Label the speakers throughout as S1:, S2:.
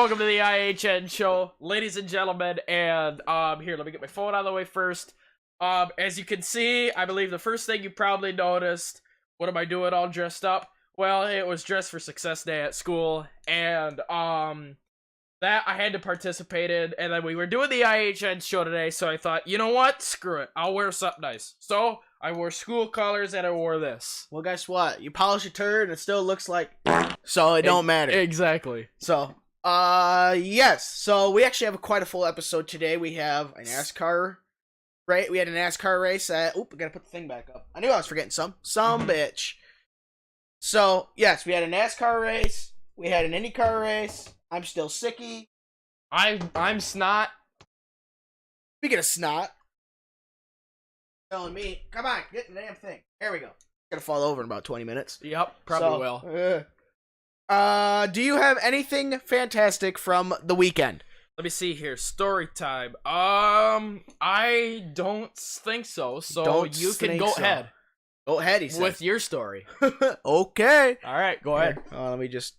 S1: welcome to the IHN show, ladies and gentlemen, and, here, let me get my phone out of the way first. As you can see, I believe the first thing you probably noticed, what am I doing all dressed up? Well, it was Dress for Success Day at school, and, that I had to participate in, and then we were doing the IHN show today, so I thought, you know what? Screw it. I'll wear something nice. So, I wore school colors, and I wore this.
S2: Well, guess what? You polish your turd, and it still looks like... So, it don't matter.
S1: Exactly.
S2: So, yes. So, we actually have quite a full episode today. We have a NASCAR... Right? We had a NASCAR race at... Oop, I gotta put the thing back up. I knew I was forgetting some. Bitch. So, yes, we had a NASCAR race. We had an IndyCar race. I'm still sicky.
S1: I'm snot.
S2: Speaking of snot. Telling me, come on, get the damn thing. There we go. Gonna fall over in about 20 minutes.
S1: Yep, probably will.
S2: Do you have anything fantastic from the weekend?
S1: Let me see here. Story time. I don't think so. So you can go ahead.
S2: Go ahead, he says.
S1: With your story.
S2: Okay.
S1: All right, go ahead.
S2: Let me just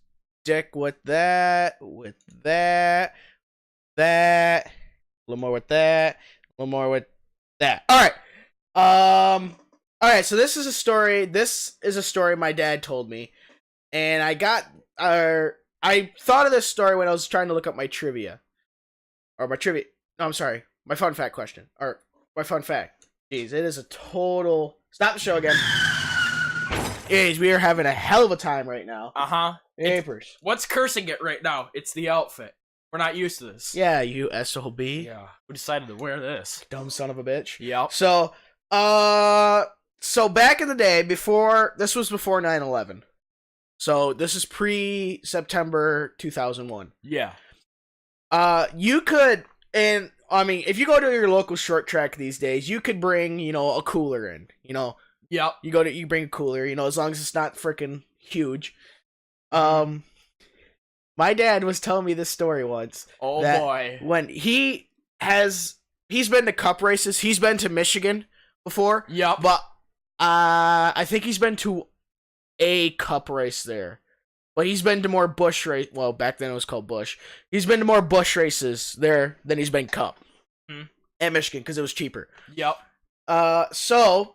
S2: stick with that. A little more with that. A little more with that. All right. All right. So this is a story. This is a story my dad told me, and I thought of this story when I was trying to look up my trivia. Or my trivia. No, I'm sorry. My fun fact question. Or my fun fact. Jeez, it is a total... Stop the show again. Jeez, we are having a hell of a time right now.
S1: Uh-huh.
S2: Papers.
S1: What's cursing it right now? It's the outfit. We're not used to this.
S2: Yeah, you SOB.
S1: Yeah. We decided to wear this.
S2: Dumb son of a bitch.
S1: Yep.
S2: So back in the day, this was before 9/11. So this is pre-September 2001.
S1: Yeah.
S2: You could, and I mean, if you go to your local short track these days, you could bring, a cooler in,
S1: Yep.
S2: You bring a cooler, as long as it's not freaking huge. My dad was telling me this story once.
S1: Oh boy.
S2: When he's been to cup races, he's been to Michigan before.
S1: Yep.
S2: But, I think he's been to a cup race there. But he's been to more Busch race. Well, back then it was called Busch. He's been to more Busch races there than he's been Cup at Michigan because it was cheaper.
S1: Yep.
S2: So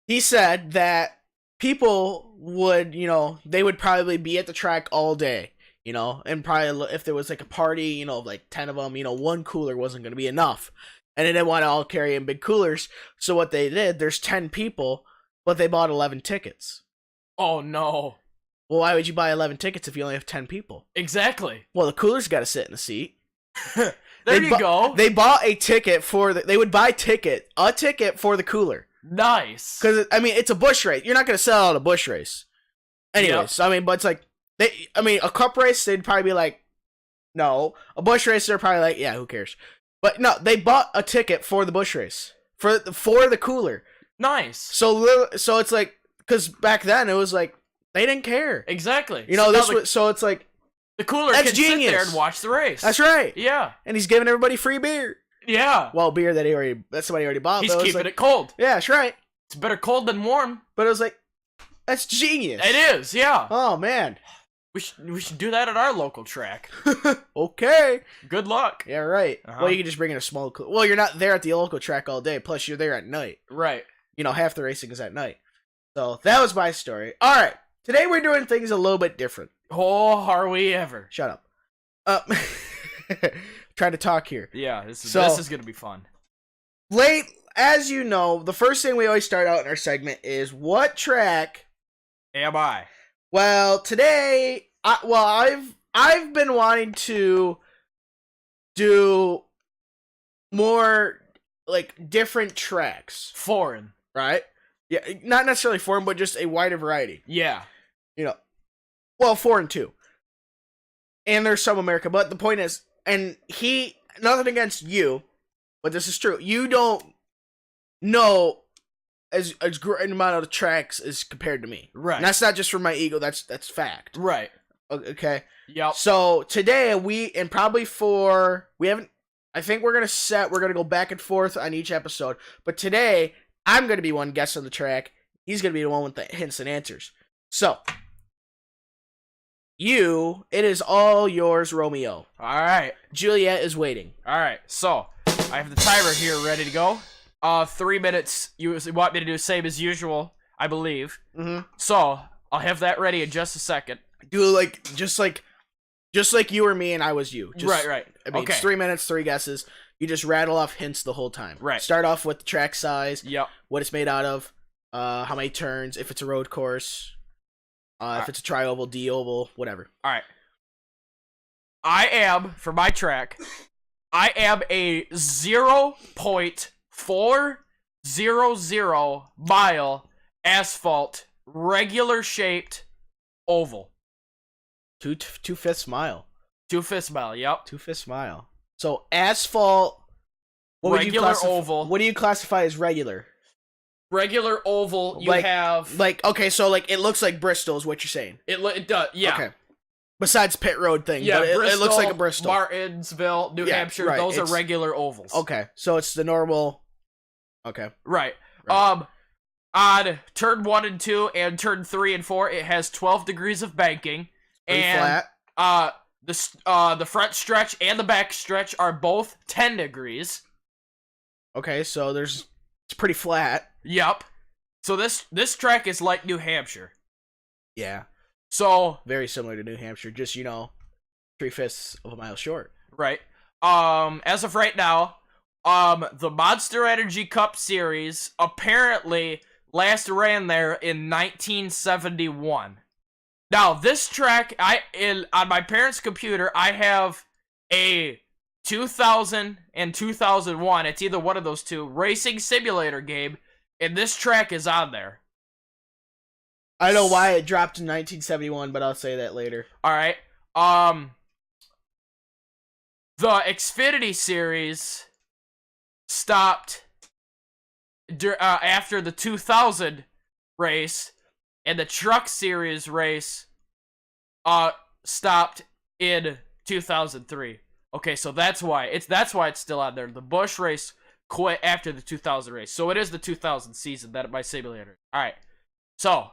S2: he said that people would, they would probably be at the track all day, and probably if there was like a party, like 10 of them, one cooler wasn't going to be enough, and they didn't want to all carry in big coolers. So what they did, there's 10 people, but they bought 11 tickets.
S1: Oh no.
S2: Well, why would you buy 11 tickets if you only have 10 people?
S1: Exactly.
S2: Well, the cooler's got to sit in the seat.
S1: There you go.
S2: They bought a ticket they would buy a ticket for the cooler.
S1: Nice.
S2: Because, it's a Busch race. You're not going to sell out a Busch race. Anyways, yep. But it's like, a cup race, they'd probably be like, no. A Busch race, they're probably like, yeah, who cares? But no, they bought a ticket for the Busch race. For the cooler.
S1: Nice.
S2: So it's like, because back then, it was like, they didn't care.
S1: Exactly.
S2: So it's like...
S1: The cooler
S2: that's
S1: can
S2: genius.
S1: Sit there and watch the race.
S2: That's right.
S1: Yeah.
S2: And he's giving everybody free beer.
S1: Yeah.
S2: Well, beer that somebody already bought.
S1: He's keeping it cold.
S2: Yeah, that's right.
S1: It's better cold than warm.
S2: But it was like, that's genius.
S1: It is, yeah.
S2: Oh, man.
S1: We should do that at our local track.
S2: Okay.
S1: Good luck.
S2: Yeah, right.
S1: Uh-huh.
S2: Well, you can just bring in a small... Well, you're not there at the local track all day. Plus, you're there at night.
S1: Right.
S2: Half the racing is at night. So, that was my story. All right. Today we're doing things a little bit different.
S1: Oh, are we ever?
S2: Shut up. Trying to talk here.
S1: Yeah, this is going to be fun.
S2: As you know, the first thing we always start out in our segment is what track
S1: am I?
S2: Well, today, I've been wanting to do more like different tracks.
S1: Foreign,
S2: right? Yeah, not necessarily foreign, but just a wider variety.
S1: Yeah.
S2: Foreign too. And there's some America, but the point is, and nothing against you, but this is true. You don't know as great an amount of tracks as compared to me.
S1: Right.
S2: And that's not just for my ego, that's fact.
S1: Right.
S2: Okay.
S1: Yep.
S2: So today I think we're gonna go back and forth on each episode, but today I'm gonna be one guest on the track. He's gonna be the one with the hints and answers. So it is all yours, Romeo.
S1: All right.
S2: Juliet is waiting.
S1: All right. So I have the timer here ready to go. 3 minutes. You want me to do the same as usual, I believe.
S2: Mm-hmm.
S1: So I'll have that ready in just a second.
S2: Do just like you or me and I was you.
S1: Right.
S2: I mean,
S1: Okay.
S2: it's 3 minutes, 3 guesses. You just rattle off hints the whole time.
S1: Right.
S2: Start off with the track size.
S1: Yep.
S2: What it's made out of. How many turns. If it's a road course. If it's a tri-oval, D-oval, whatever.
S1: All right. I am, for my track, I am a 0.400 mile asphalt, regular shaped oval.
S2: 2/5 mile.
S1: 2/5 mile, yep.
S2: 2/5 mile. So asphalt.
S1: Regular oval.
S2: What do you classify as regular?
S1: Regular oval, you have...
S2: okay, so it looks like Bristol is what you're saying.
S1: It does, yeah.
S2: Okay. Besides pit road thing,
S1: Yeah,
S2: but
S1: Bristol,
S2: it looks like a Bristol.
S1: Martinsville, New Hampshire,
S2: right,
S1: those are regular ovals.
S2: Okay, so it's the normal... Okay.
S1: Right.
S2: Right.
S1: On turn 1 and 2 and turn 3 and 4, it has 12 degrees of banking.
S2: Pretty
S1: and
S2: flat.
S1: the front stretch and the back stretch are both 10 degrees.
S2: Okay, so it's pretty flat.
S1: Yep. So this track is like New Hampshire.
S2: Yeah.
S1: So
S2: Very similar to New Hampshire, just 3/5 of a mile short.
S1: right. As of right now, the Monster Energy Cup Series apparently last ran there in 1971. Now, this track, on my parents' computer, I have a 2000 and 2001, it's either one of those two, racing simulator game, and this track is on there.
S2: I don't know why it dropped in 1971, but I'll say that later.
S1: Alright, the Xfinity Series stopped after the 2000 race, and the Truck Series race stopped in 2003. Okay, so that's why it's still on there. The Busch race quit after the 2000 race, so it is the 2000 season that my simulator. All right, so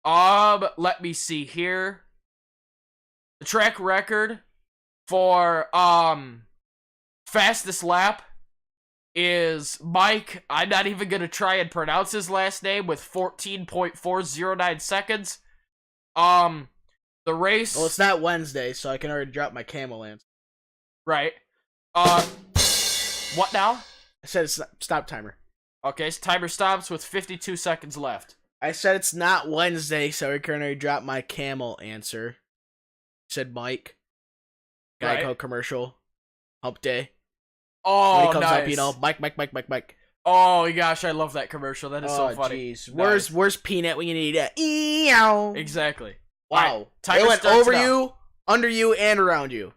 S1: let me see here. The track record for fastest lap is Mike. I'm not even gonna try and pronounce his last name, with 14.409 seconds. The race.
S2: Well, it's not Wednesday, so I can already drop my camel answer.
S1: Right. What now?
S2: I said it's stop timer.
S1: Okay, so timer stops with 52 seconds left.
S2: I said it's not Wednesday, so I can already drop my camel answer. Said Mike. Geico
S1: Right.
S2: commercial. Hump day.
S1: Oh,
S2: When he comes
S1: nice.
S2: up, Mike.
S1: Oh my gosh, I love that commercial. That is so funny.
S2: Jeez.
S1: Nice.
S2: Where's Peanut when you need it? Eow.
S1: Exactly.
S2: Wow.
S1: Alright, timer
S2: It went
S1: starts
S2: over
S1: now.
S2: you, under you, and around you.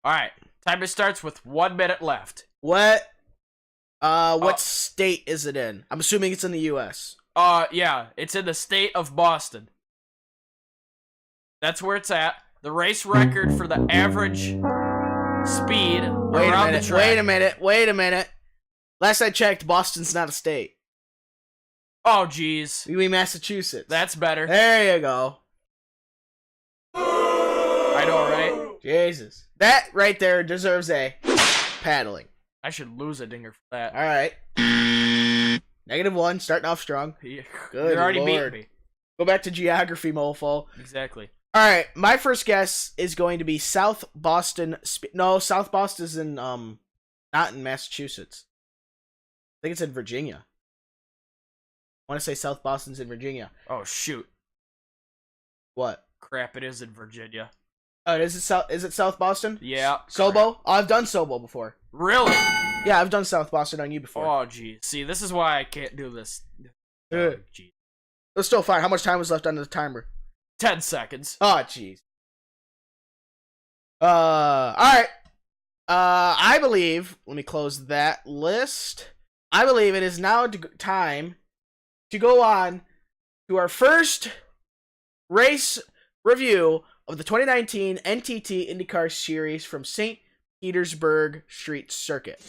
S1: Alright, timer starts with 1 minute left.
S2: What state is it in? I'm assuming it's in the U.S.
S1: Yeah, it's in the state of Boston. That's where it's at. The race record for the average speed around the track.
S2: Wait a minute. Last I checked, Boston's not a state.
S1: Oh, jeez.
S2: We mean Massachusetts.
S1: That's better.
S2: There you go.
S1: I know, right?
S2: Jesus. That right there deserves a paddling.
S1: I should lose a dinger for that.
S2: All right. -1, starting off strong.
S1: Good
S2: Good
S1: You're already
S2: Lord.
S1: beating me.
S2: Go back to geography, mofo.
S1: Exactly.
S2: All right, my first guess is going to be South Boston. No, South Boston's in not in Massachusetts. I think it's in Virginia. I want to say South Boston's in Virginia.
S1: Oh, shoot.
S2: What?
S1: Crap, it is in Virginia.
S2: Oh, is it South Boston?
S1: Yeah.
S2: Sobo?
S1: crap.
S2: Oh, I've done Sobo before.
S1: Really?
S2: Yeah, I've done South Boston on you before.
S1: Oh, geez. See, this is why I can't do this.
S2: Uh.
S1: Oh, geez.
S2: It's still fine. How much time was left on the timer?
S1: 10 seconds.
S2: Oh, jeez. Alright. I believe, let me close that list. I believe it is now time to go on to our first race review of the 2019 NTT IndyCar Series from St. Petersburg Street Circuit.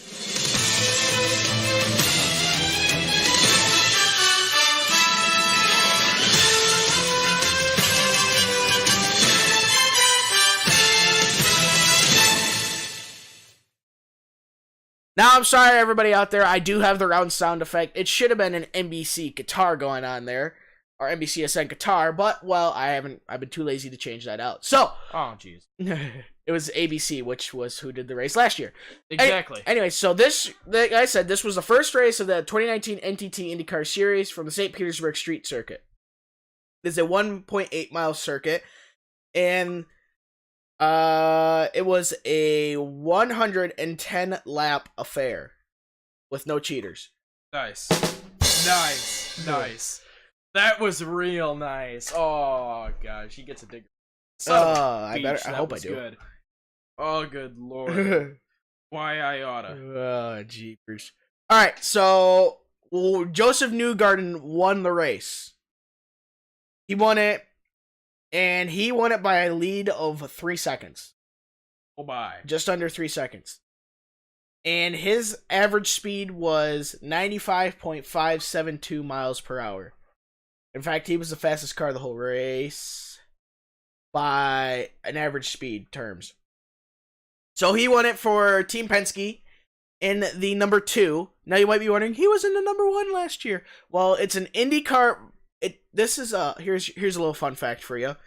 S2: Now, I'm sorry, everybody out there. I do have the round sound effect. It should have been an NBC guitar going on there, or NBCSN guitar, but, well, I've been too lazy to change that out. So,
S1: Oh, jeez.
S2: it was ABC, which was who did the race last year.
S1: Exactly.
S2: Anyway, so this, like I said, this was the first race of the 2019 NTT IndyCar Series from the St. Petersburg Street Circuit. It's a 1.8 mile circuit, and it was a 110 lap affair with no cheaters.
S1: Nice. That was real nice. Oh gosh, he gets a digger.
S2: I hope I do.
S1: Good. Oh, good lord. Why I oughta.
S2: Jeepers. All right, so Joseph Newgarden won the race. He won it, and he won it by a lead of 3 seconds.
S1: Oh my.
S2: Just under 3 seconds. And his average speed was 95.572 miles per hour. In fact, he was the fastest car of the whole race by an average speed terms. So he won it for Team Penske in the number 2. Now you might be wondering, he was in the number 1 last year. Well, it's an IndyCar. Here's a little fun fact for you.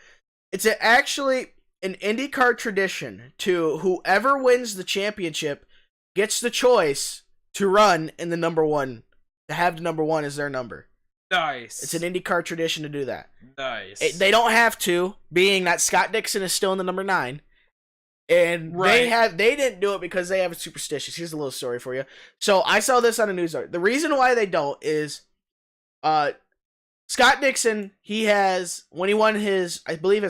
S2: It's actually an IndyCar tradition to whoever wins the championship gets the choice to run in the number 1, to have the number 1 as their number.
S1: Nice.
S2: It's an IndyCar tradition to do that.
S1: Nice.
S2: They don't have to, being that Scott Dixon is still in the number 9. And
S1: right.
S2: they didn't do it because they have a superstitious. Here's a little story for you. So I saw this on a news article. The reason why they don't is Scott Dixon, when he won his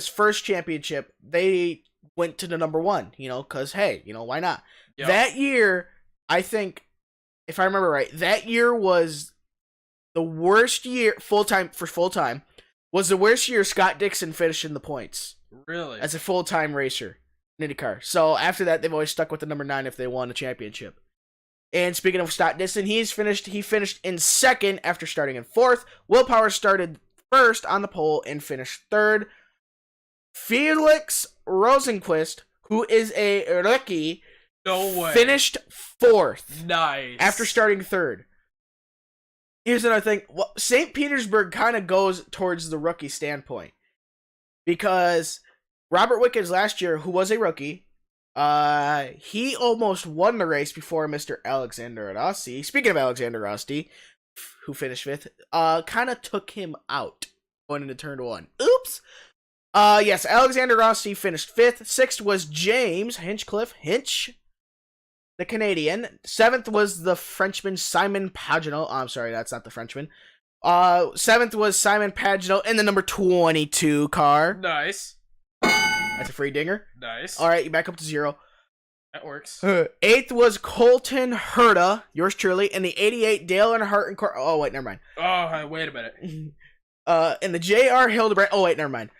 S2: first championship, they went to the number 1, because, hey, why not? Yep. That year, I think, if I remember right, that year was the worst year, full-time, was the worst year Scott Dixon finished in the points.
S1: Really?
S2: As a full-time racer in IndyCar. So after that, they've always stuck with the number 9 if they won a championship. And speaking of Scott Dixon, he finished in 2nd after starting in 4th. Will Power started 1st on the pole and finished 3rd. Felix Rosenqvist, who is a rookie, finished 4th.
S1: Nice.
S2: After starting 3rd. Here's another thing. Well, St. Petersburg kind of goes towards the rookie standpoint. Because Robert Wickens last year, who was a rookie, he almost won the race before Mr. Alexander Rossi. Speaking of Alexander Rossi, who finished 5th, kind of took him out going into turn 1. Oops. Yes, Alexander Rossi finished 5th. 6th was James Hinchcliffe, the Canadian. 7th was the Frenchman Simon Pagenaud. Oh, I'm sorry, that's not the Frenchman. 7th was Simon Pagenaud in the number 22 car.
S1: Nice.
S2: That's a free dinger.
S1: Nice.
S2: All right, you back up to 0.
S1: That works.
S2: 8th was Colton Herta, yours truly, in the 88 Dale Earnhardt and oh wait, never mind.
S1: Oh, wait a minute.
S2: In the J.R. Hildebrand. Oh wait, never mind.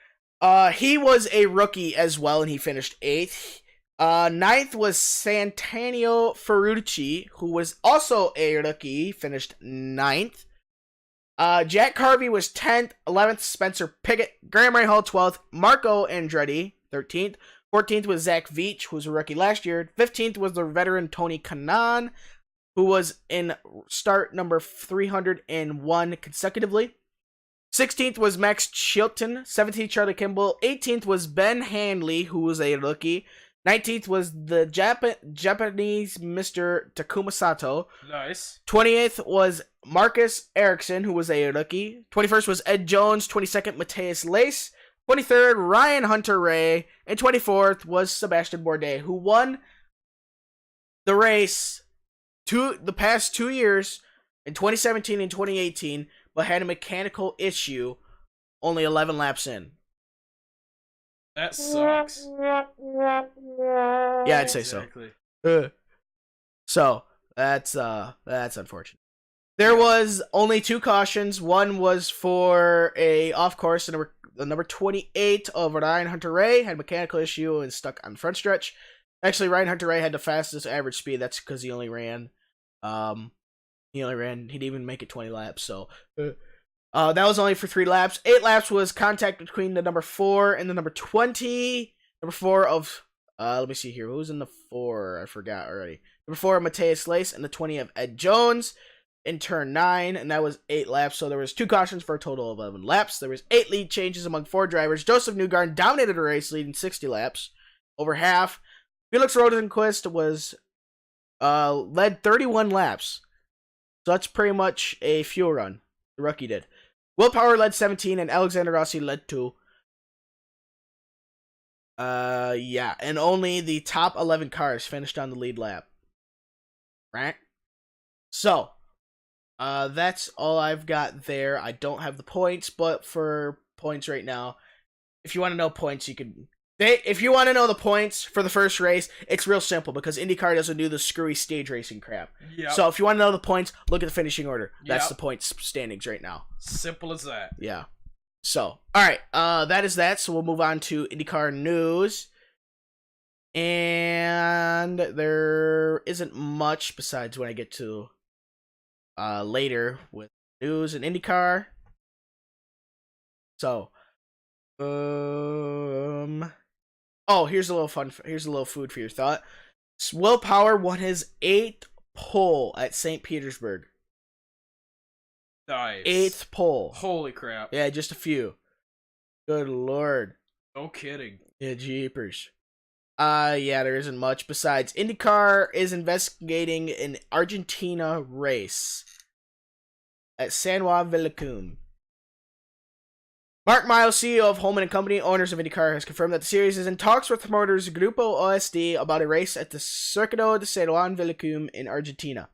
S2: He was a rookie as well, and he finished 8th. 9th was Santanio Ferrucci, who was also a rookie, finished 9th. Jack Harvey was 10th. 11th, Spencer Piggott. Graham Rahal, 12th. Marco Andretti, 13th. 14th was Zach Veach, who was a rookie last year. 15th was the veteran Tony Kanaan, who was in start number 301 consecutively. 16th was Max Chilton. 17th, Charlie Kimball. 18th was Ben Handley, who was a rookie. 19th was the Japanese Mr. Takuma Sato.
S1: Nice.
S2: 20th was Marcus Ericsson, who was a rookie. 21st was Ed Jones. 22nd, Matthias Lace. 23rd, Ryan Hunter-Ray. And 24th was Sebastian Bourdais, who won the race the past 2 years, in 2017 and 2018, but had a mechanical issue only 11 laps in.
S1: That sucks.
S2: Yeah, I'd say
S1: exactly.
S2: So. So that's unfortunate. There was only 2 cautions. One was for a off course, the number 28 of Ryan Hunter-Ray had a mechanical issue and stuck on the front stretch. Actually, Ryan Hunter-Ray had the fastest average speed. That's because he only ran. He didn't even make it 20 laps. So. That was only for 3 laps. 8 laps was contact between the number 4 and the number 20. Number 4 of, let me see here. Who's in the 4? I forgot already. Number 4, Mateus Lace, and the 20 of Ed Jones in turn 9, and that was 8 laps. So there was 2 cautions for a total of 11 laps. There was 8 lead changes among 4 drivers. Joseph Newgarden dominated the race, leading 60 laps, over half. Felix Rosenqvist was led 31 laps. So that's pretty much a fuel run. The rookie did. Will Power led 17, and Alexander Rossi led 2. Yeah, and only the top 11 cars finished on the lead lap. Right? So, that's all I've got there. I don't have the points, but for points right now, if you want to know points, you can... If you want to know the points for the first race, it's real simple because IndyCar doesn't do the screwy stage racing crap. Yep. So if you want to know the points, look at the finishing order. That's the points standings right now.
S1: Simple as that.
S2: Yeah. So, alright, that is that. So we'll move on to IndyCar news. And there isn't much besides when I get to later with news and IndyCar. So, oh, here's a little food for your thought. Will Power won his 8th pole at St. Petersburg.
S1: Nice.
S2: 8th pole.
S1: Holy crap.
S2: Yeah, just a few. Good lord.
S1: No kidding.
S2: Yeah, jeepers. Yeah, there isn't much besides IndyCar is investigating an Argentina race at San Juan Vilicum. Mark Miles, CEO of Holman and Company, owners of IndyCar, has confirmed that the series is in talks with promoters Grupo OSD about a race at the Circuito de San Juan Vilicum in Argentina.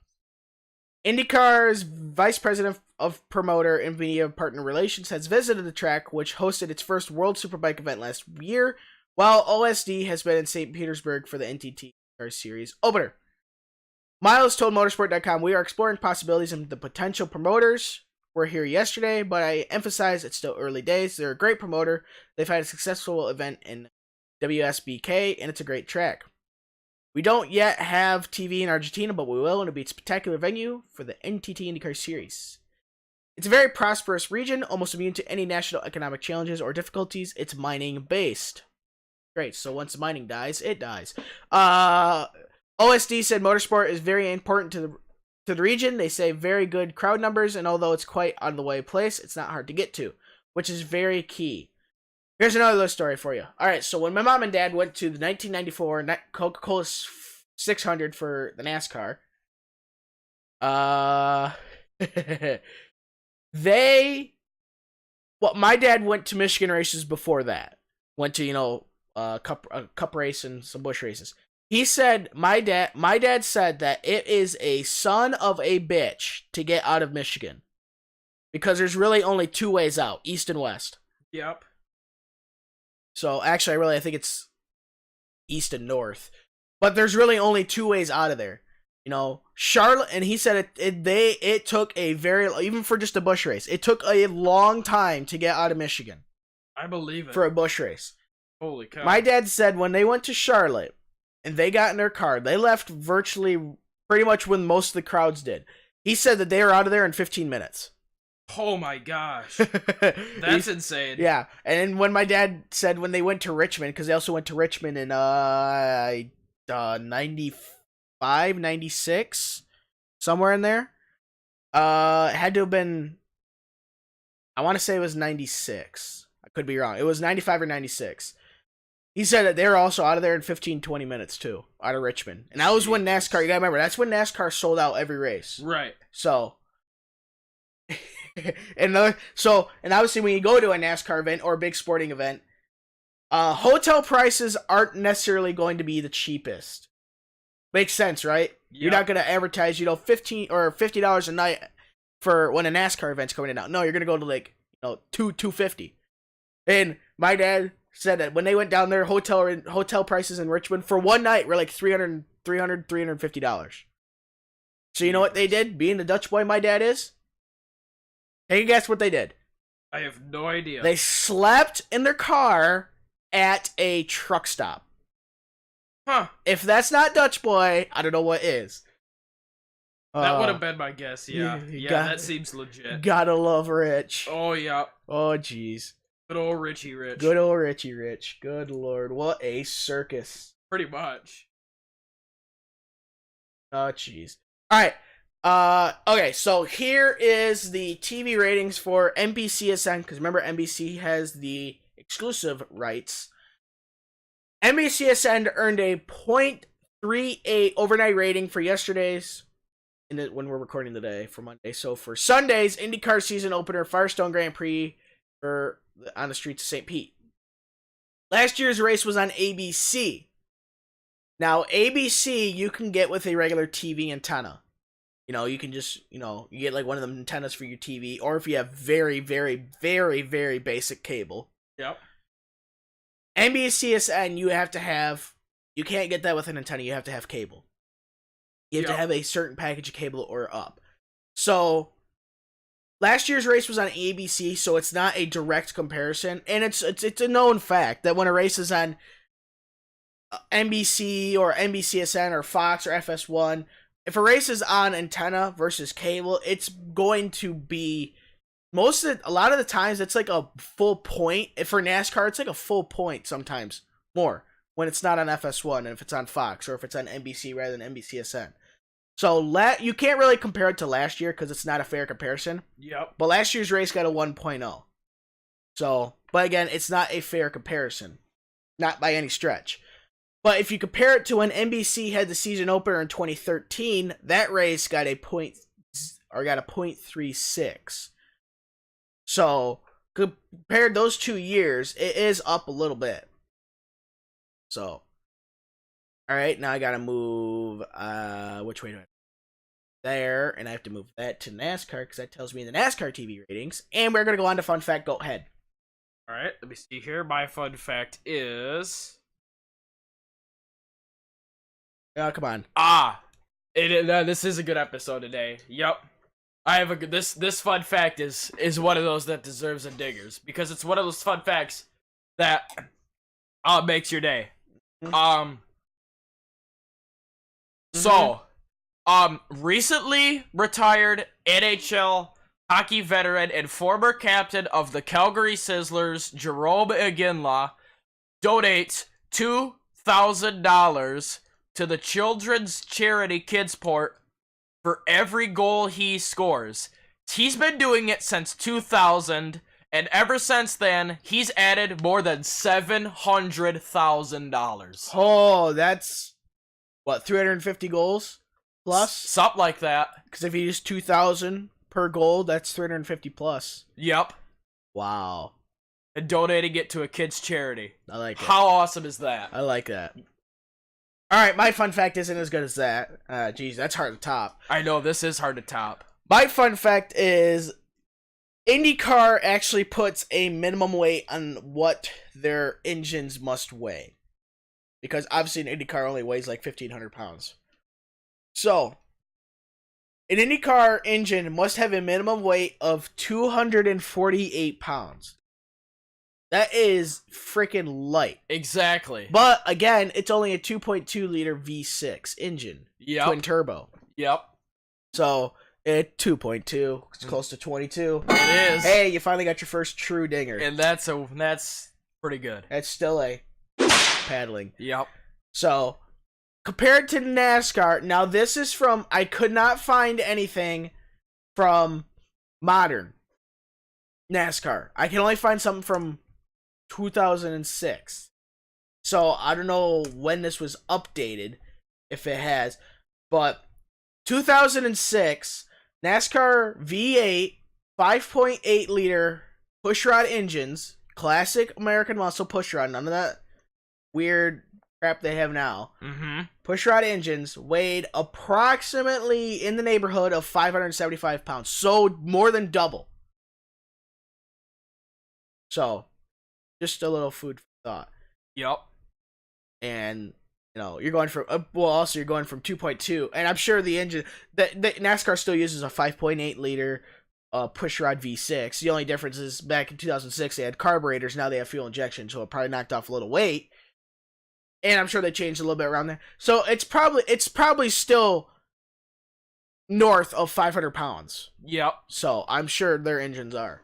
S2: IndyCar's vice president of promoter and media partner relations has visited the track, which hosted its first World Superbike event last year, while OSD has been in St. Petersburg for the NTT Car Series opener. Miles told Motorsport.com, "We are exploring possibilities and the potential promoters were here yesterday, but I emphasize it's still early days. They're a great promoter. They've had a successful event in WSBK, and it's a great track. We don't yet have TV in Argentina, but we will, and it'll be a spectacular venue for the NTT IndyCar Series. It's a very prosperous region, almost immune to any national economic challenges or difficulties. It's mining-based." Great, so once mining dies, it dies. OSD said Motorsport is very important to the region. They say very good crowd numbers, and although it's quite out of the way place, it's not hard to get to, which is very key. Here's another little story for you. Alright, so when my mom and dad went to the 1994 Coca-Cola 600 for the NASCAR, my dad went to Michigan races before that. Went to, a cup race and some bush races. He said, my dad said that it is a son of a bitch to get out of Michigan. Because there's really only 2 ways out, east and west.
S1: Yep.
S2: So, actually, I think it's east and north. But there's really only 2 ways out of there. Charlotte, and he said it took a very, even for just a bush race, it took a long time to get out of Michigan.
S1: I believe it.
S2: For a bush race.
S1: Holy cow.
S2: My dad said when they went to Charlotte, and they got in their car, they left virtually pretty much when most of the crowds did. He said that they were out of there in 15 minutes.
S1: Oh my gosh. That's insane.
S2: Yeah. And then when my dad said when they went to Richmond, because they also went to Richmond in 95, 96, somewhere in there. It had to have been, I want to say it was 96. I could be wrong. It was 95 or 96. He said that they were also out of there in 15, 20 minutes, too, out of Richmond. And that was when NASCAR, you gotta remember, that's when NASCAR sold out every race.
S1: Right.
S2: So, and obviously when you go to a NASCAR event or a big sporting event, hotel prices aren't necessarily going to be the cheapest. Makes sense, right? Yep. You're not going to advertise, $15 or $50 a night for when a NASCAR event's coming in out. No, you're going to go to like, $250. And my dad said that when they went down there, hotel prices in Richmond for one night were like $350. So you know what they did? Being the Dutch boy my dad is, take a guess what they did.
S1: I have no idea.
S2: They slept in their car at a truck stop.
S1: Huh.
S2: If that's not Dutch boy, I don't know what is.
S1: That would have been my guess, yeah. That seems legit.
S2: Gotta love Rich.
S1: Oh, yeah.
S2: Oh, jeez.
S1: Good old Richie Rich.
S2: Good old Richie Rich. Good lord. What a circus.
S1: Pretty much.
S2: Oh, jeez. All right. Okay, so here is the TV ratings for NBCSN, because remember, NBC has the exclusive rights. NBCSN earned a .38 overnight rating for yesterday's, when we're recording today, for Monday. So for Sunday's IndyCar season opener, Firestone Grand Prix on the streets of St. Pete. Last year's race was on ABC. Now, ABC you can get with a regular TV antenna. You can just, you get like one of them antennas for your TV, or if you have very, very, very, very basic cable.
S1: Yep.
S2: NBCSN, you can't get that with an antenna, you have to have cable. You have to have a certain package of cable or up. So, last year's race was on ABC, so it's not a direct comparison, and it's a known fact that when a race is on NBC or NBCSN or Fox or FS1, if a race is on antenna versus cable, it's going to be a lot of the times it's like a full point. If for NASCAR, it's like a full point sometimes more when it's not on FS1 and if it's on Fox or if it's on NBC rather than NBCSN. So you can't really compare it to last year because it's not a fair comparison.
S1: Yep.
S2: But last year's race got a 1.0. So, but again, it's not a fair comparison, not by any stretch. But if you compare it to when NBC had the season opener in 2013, that race got a .36. So, compared those 2 years, it is up a little bit. So, all right, now I gotta move, which way do I there, and I have to move that to NASCAR, because that tells me the NASCAR TV ratings, and we're gonna go on to fun fact. Go ahead.
S1: All right, let me see here. My fun fact is...
S2: Oh, come on.
S1: This is a good episode today. Yep. I have this fun fact is one of those that deserves a diggers, because it's one of those fun facts that makes your day. Recently retired NHL hockey veteran and former captain of the Calgary Sizzlers, Jerome Iginla, donates $2,000 to the children's charity Kidsport for every goal he scores. He's been doing it since 2000, and ever since then, he's added more than $700,000.
S2: Oh, that's, what, 350 goals plus?
S1: Something like that.
S2: Because if you use 2,000 per goal, that's 350 plus.
S1: Yep.
S2: Wow.
S1: And donating it to a kid's charity.
S2: I like it.
S1: How awesome is that?
S2: I like that. Alright, my fun fact isn't as good as that. Geez, that's hard to top.
S1: I know, this is hard to top.
S2: My fun fact is IndyCar actually puts a minimum weight on what their engines must weigh. Because obviously an IndyCar only weighs like 1,500 pounds. So, an IndyCar engine must have a minimum weight of 248 pounds. That is freaking light.
S1: Exactly.
S2: But again, it's only a 2.2 liter V6 engine.
S1: Yep.
S2: Twin turbo.
S1: Yep.
S2: So, at 2.2, it's close to 22.
S1: It is.
S2: Hey, you finally got your first true dinger.
S1: And that's pretty good.
S2: That's still a paddling.
S1: Yep.
S2: So, compared to NASCAR, now this is from, I could not find anything from modern NASCAR. I can only find something from 2006. So, I don't know when this was updated, if it has, but 2006, NASCAR V8 5.8 liter pushrod engines, classic American muscle pushrod, none of that weird crap they have now.
S1: Mm-hmm.
S2: Pushrod engines weighed approximately in the neighborhood of 575 pounds, so more than double. So, just a little food for thought.
S1: Yep.
S2: And you're going from you're going from 2.2, and I'm sure the engine that NASCAR still uses a 5.8 liter pushrod V6. The only difference is back in 2006 they had carburetors, now they have fuel injection, so it probably knocked off a little weight. And I'm sure they changed a little bit around there. So it's probably still north of 500 pounds.
S1: Yep.
S2: So I'm sure their engines are.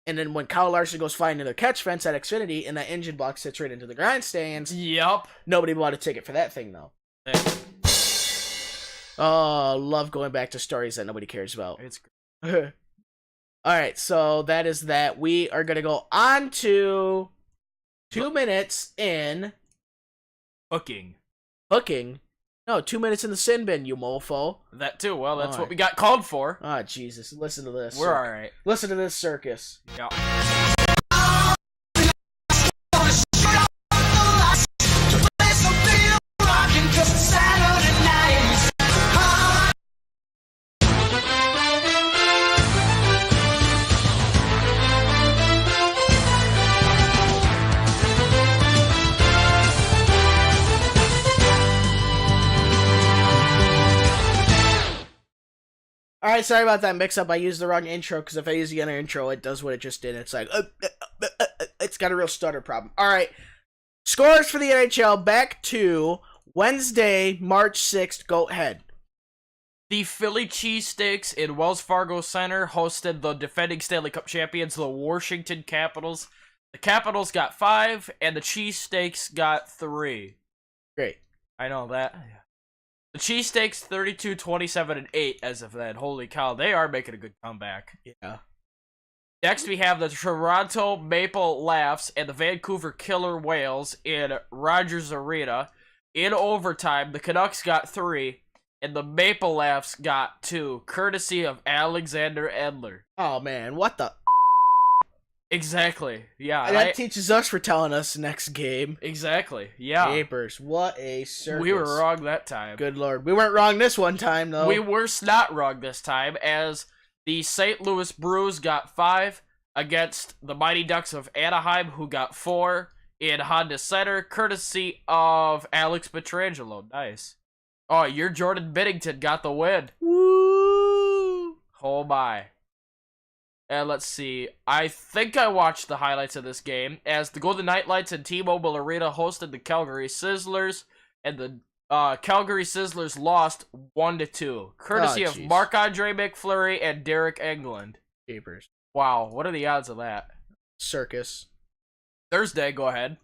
S2: And then when Kyle Larson goes flying into their catch fence at Xfinity and that engine block sits right into the grindstands.
S1: Yep.
S2: Nobody bought a ticket for that thing, though. Oh, love going back to stories that nobody cares about.
S1: It's
S2: All right, so that is that. We are gonna go on to 2 minutes in
S1: hooking.
S2: hooking. No, 2 minutes in the sin bin, you mofo.
S1: That too. Well, that's
S2: All
S1: what
S2: right.
S1: we got called for.
S2: Ah, Jesus! Listen to this.
S1: We're all right.
S2: Listen to this circus.
S1: Yeah.
S2: All right, sorry about that mix-up. I used the wrong intro because if I use the other intro, it does what it just did. It's like, it's got a real stutter problem. All right, scores for the NHL back to Wednesday, March 6th. Go ahead.
S1: The Philly Cheesesteaks in Wells Fargo Center hosted the defending Stanley Cup champions, the Washington Capitals. The Capitals got 5, and the Cheesesteaks got 3.
S2: Great.
S1: I know that. The Cheesesteaks 32, 27, and 8 as of then. Holy cow, they are making a good comeback.
S2: Yeah.
S1: Next, we have the Toronto Maple Laughs and the Vancouver Killer Whales in Rogers Arena. In overtime, the Canucks got 3, and the Maple Laughs got 2, courtesy of Alexander Edler.
S2: Oh, man, what the...
S1: Exactly, yeah.
S2: That teaches us for telling us next game.
S1: Exactly, yeah.
S2: Papers, what a circus.
S1: We were wrong that time.
S2: Good lord. We weren't wrong this one time, though.
S1: We were not wrong this time, as the St. Louis Blues got 5 against the Mighty Ducks of Anaheim, who got 4 in Honda Center, courtesy of Alex Pietrangelo. Nice. Oh, your Jordan Binnington got the win.
S2: Woo!
S1: Oh my. And let's see. I think I watched the highlights of this game as the Golden Knights and T-Mobile Arena hosted the Calgary Sizzlers, and the Calgary Sizzlers lost 1-2, courtesy of Marc-Andre McFleury and Derek Engelland.
S2: Papers.
S1: Wow, what are the odds of that?
S2: Circus.
S1: Thursday, go ahead.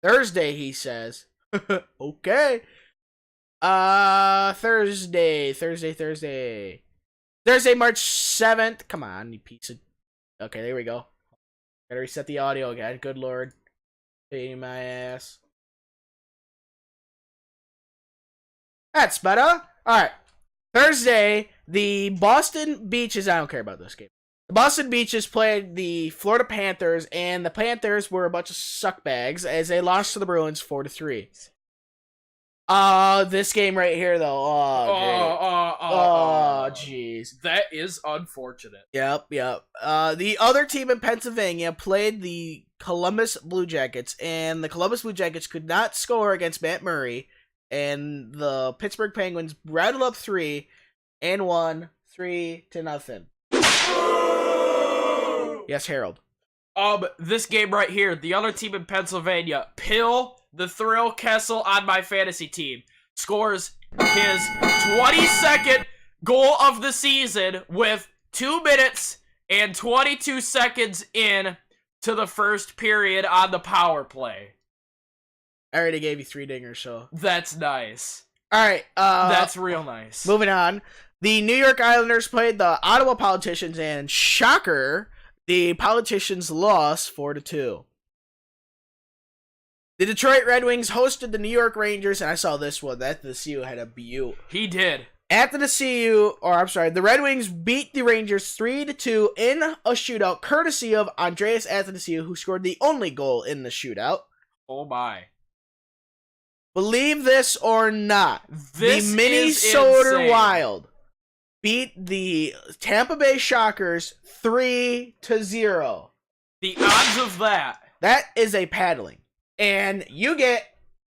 S2: Thursday, he says. Okay. Thursday, March 7th. Come on, you piece of... Okay, there we go. Gotta reset the audio again. Good lord. Pain my ass. That's better. Alright. Thursday, the Boston Beaches... I don't care about this game. The Boston Beaches played the Florida Panthers, and the Panthers were a bunch of suckbags as they lost to the Bruins 4-3. This game right here, though. Oh, jeez.
S1: That is unfortunate.
S2: Yep. The other team in Pennsylvania played the Columbus Blue Jackets, and the Columbus Blue Jackets could not score against Matt Murray, and the Pittsburgh Penguins rattled up 3 and won 3-0. Yes, Harold.
S1: This game right here, the other team in Pennsylvania, Pill the Thrill Kessel on my fantasy team, scores his 22nd goal of the season with 2 minutes and 22 seconds in to the first period on the power play.
S2: I already gave you 3 dingers, so...
S1: That's nice.
S2: Alright,
S1: That's real nice.
S2: Moving on. The New York Islanders played the Ottawa Politicians, and shocker, the Politicians lost 4-2. The Detroit Red Wings hosted the New York Rangers, and I saw this one. That the CU had a beaut.
S1: He did.
S2: The Red Wings beat the Rangers 3-2 in a shootout, courtesy of Andreas Athanasiou, who scored the only goal in the shootout.
S1: Oh my.
S2: Believe this or not,
S1: This
S2: the
S1: is
S2: Minnesota
S1: insane.
S2: Wild beat the Tampa Bay Shockers 3-0.
S1: The odds of that.
S2: That is a paddling. And you get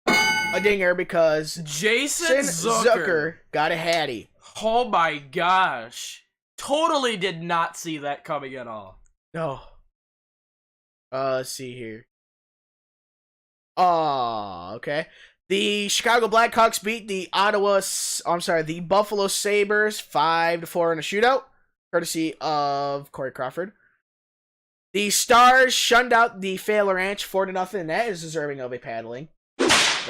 S2: a dinger because
S1: Jason Zucker
S2: got a hattie.
S1: Oh my gosh. Totally did not see that coming at all.
S2: No. Let's see here. Okay. The Chicago Blackhawks beat the the Buffalo Sabres 5-4 in a shootout, courtesy of Corey Crawford. The Stars shunned out the Fail Ranch 4-0, and that is deserving of a paddling.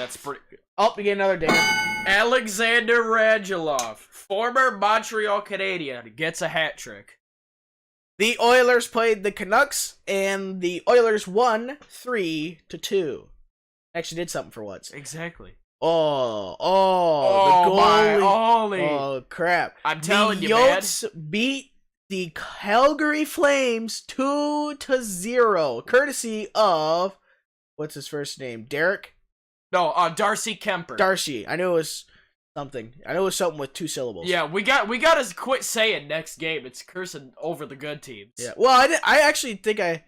S1: That's pretty good.
S2: Oh, we get another ding.
S1: Alexander Radulov, former Montreal Canadian, gets a hat trick.
S2: The Oilers played the Canucks, and the Oilers won 3-2. Actually did something for once.
S1: Exactly.
S2: Oh,
S1: Oh,
S2: the
S1: my
S2: goalie.
S1: holy.
S2: Oh, crap.
S1: I'm telling
S2: the
S1: you, man.
S2: Yotes beat the Calgary Flames 2-0, courtesy of, what's his first name? Derek?
S1: No, Darcy Kemper.
S2: Darcy. I knew it was something. I know it was something with 2 syllables.
S1: Yeah, we got to quit saying next game. It's cursing over the good teams.
S2: Yeah. Well, I actually think I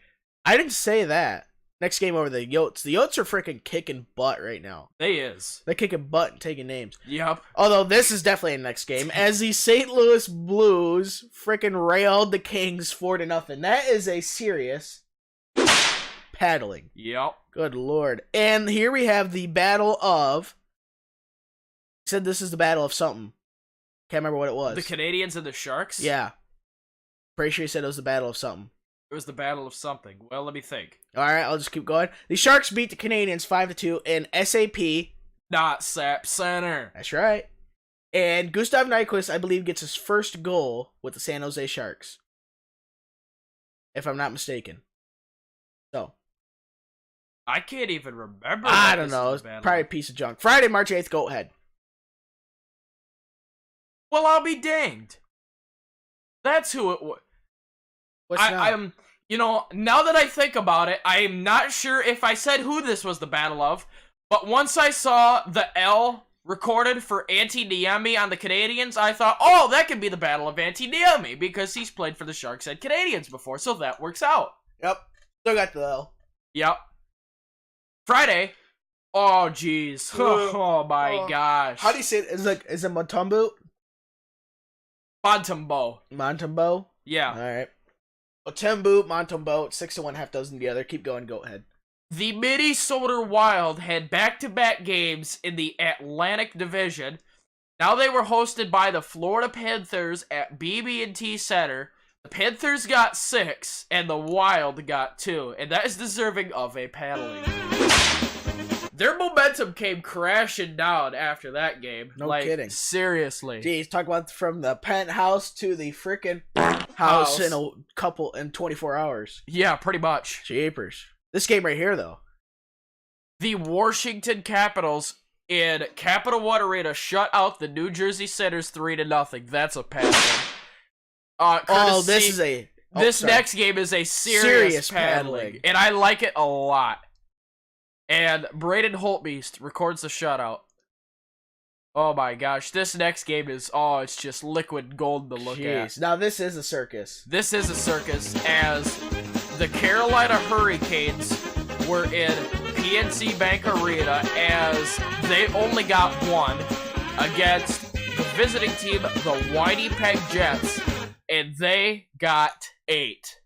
S2: didn't say that. Next game over the Yotes. The Yotes are freaking kicking butt right now.
S1: They is.
S2: They're kicking butt and taking names.
S1: Yep.
S2: Although this is definitely a next game, as the St. Louis Blues freaking railed the Kings 4-0. That is a serious paddling.
S1: Yep.
S2: Good lord. And here we have the battle of. He said this is the battle of something. Can't remember what it was.
S1: The Canadians and the Sharks?
S2: Yeah. Pretty sure he said it was the battle of something.
S1: It was the battle of something. Well, let me think.
S2: Alright, I'll just keep going. The Sharks beat the Canadians 5-2 in SAP.
S1: Not Sap Center.
S2: That's right. And Gustav Nyquist, I believe, gets his first goal with the San Jose Sharks. If I'm not mistaken. So.
S1: I can't even remember.
S2: I don't know. It's probably a piece of junk. Friday, March 8th, go ahead.
S1: Well, I'll be danged. That's who it was. I'm, you know, now that I think about it, I am not sure if I said who this was the battle of, but once I saw the L recorded for Tsoonaaami on the Canadians, I thought, oh, that could be the battle of Tsoonaaami, because he's played for the Sharks and Canadians before, so that works out.
S2: Yep. Still got the L.
S1: Yep. Friday. Oh, jeez. Oh, my gosh.
S2: How do you say it? Is it Montembeault?
S1: Montembeault.
S2: Montembeault?
S1: Yeah.
S2: Alright. Montembeault, Montembeault, 6-1, half dozen together. Keep going, go ahead.
S1: The Minnesota Wild had back-to-back games in the Atlantic Division. Now they were hosted by the Florida Panthers at BB&T Center. The Panthers got 6, and the Wild got 2, and that is deserving of a paddling. Their momentum came crashing down after that game.
S2: No kidding.
S1: Seriously.
S2: Jeez, talk about from the penthouse to the freaking house in 24 hours.
S1: Yeah, pretty much.
S2: Jeepers. This game right here, though.
S1: The Washington Capitals in Capital One Arena shut out the New Jersey Senators 3-0. That's a paddling. This next game is a serious paddling, and I like it a lot. And Braden Holtbeast records the shutout. Oh my gosh, this next game is, it's just liquid gold to look at.
S2: Now this is a circus.
S1: This is a circus, as the Carolina Hurricanes were in PNC Bank Arena, as they only got 1 against the visiting team, the Winnipeg Jets, and they got 8.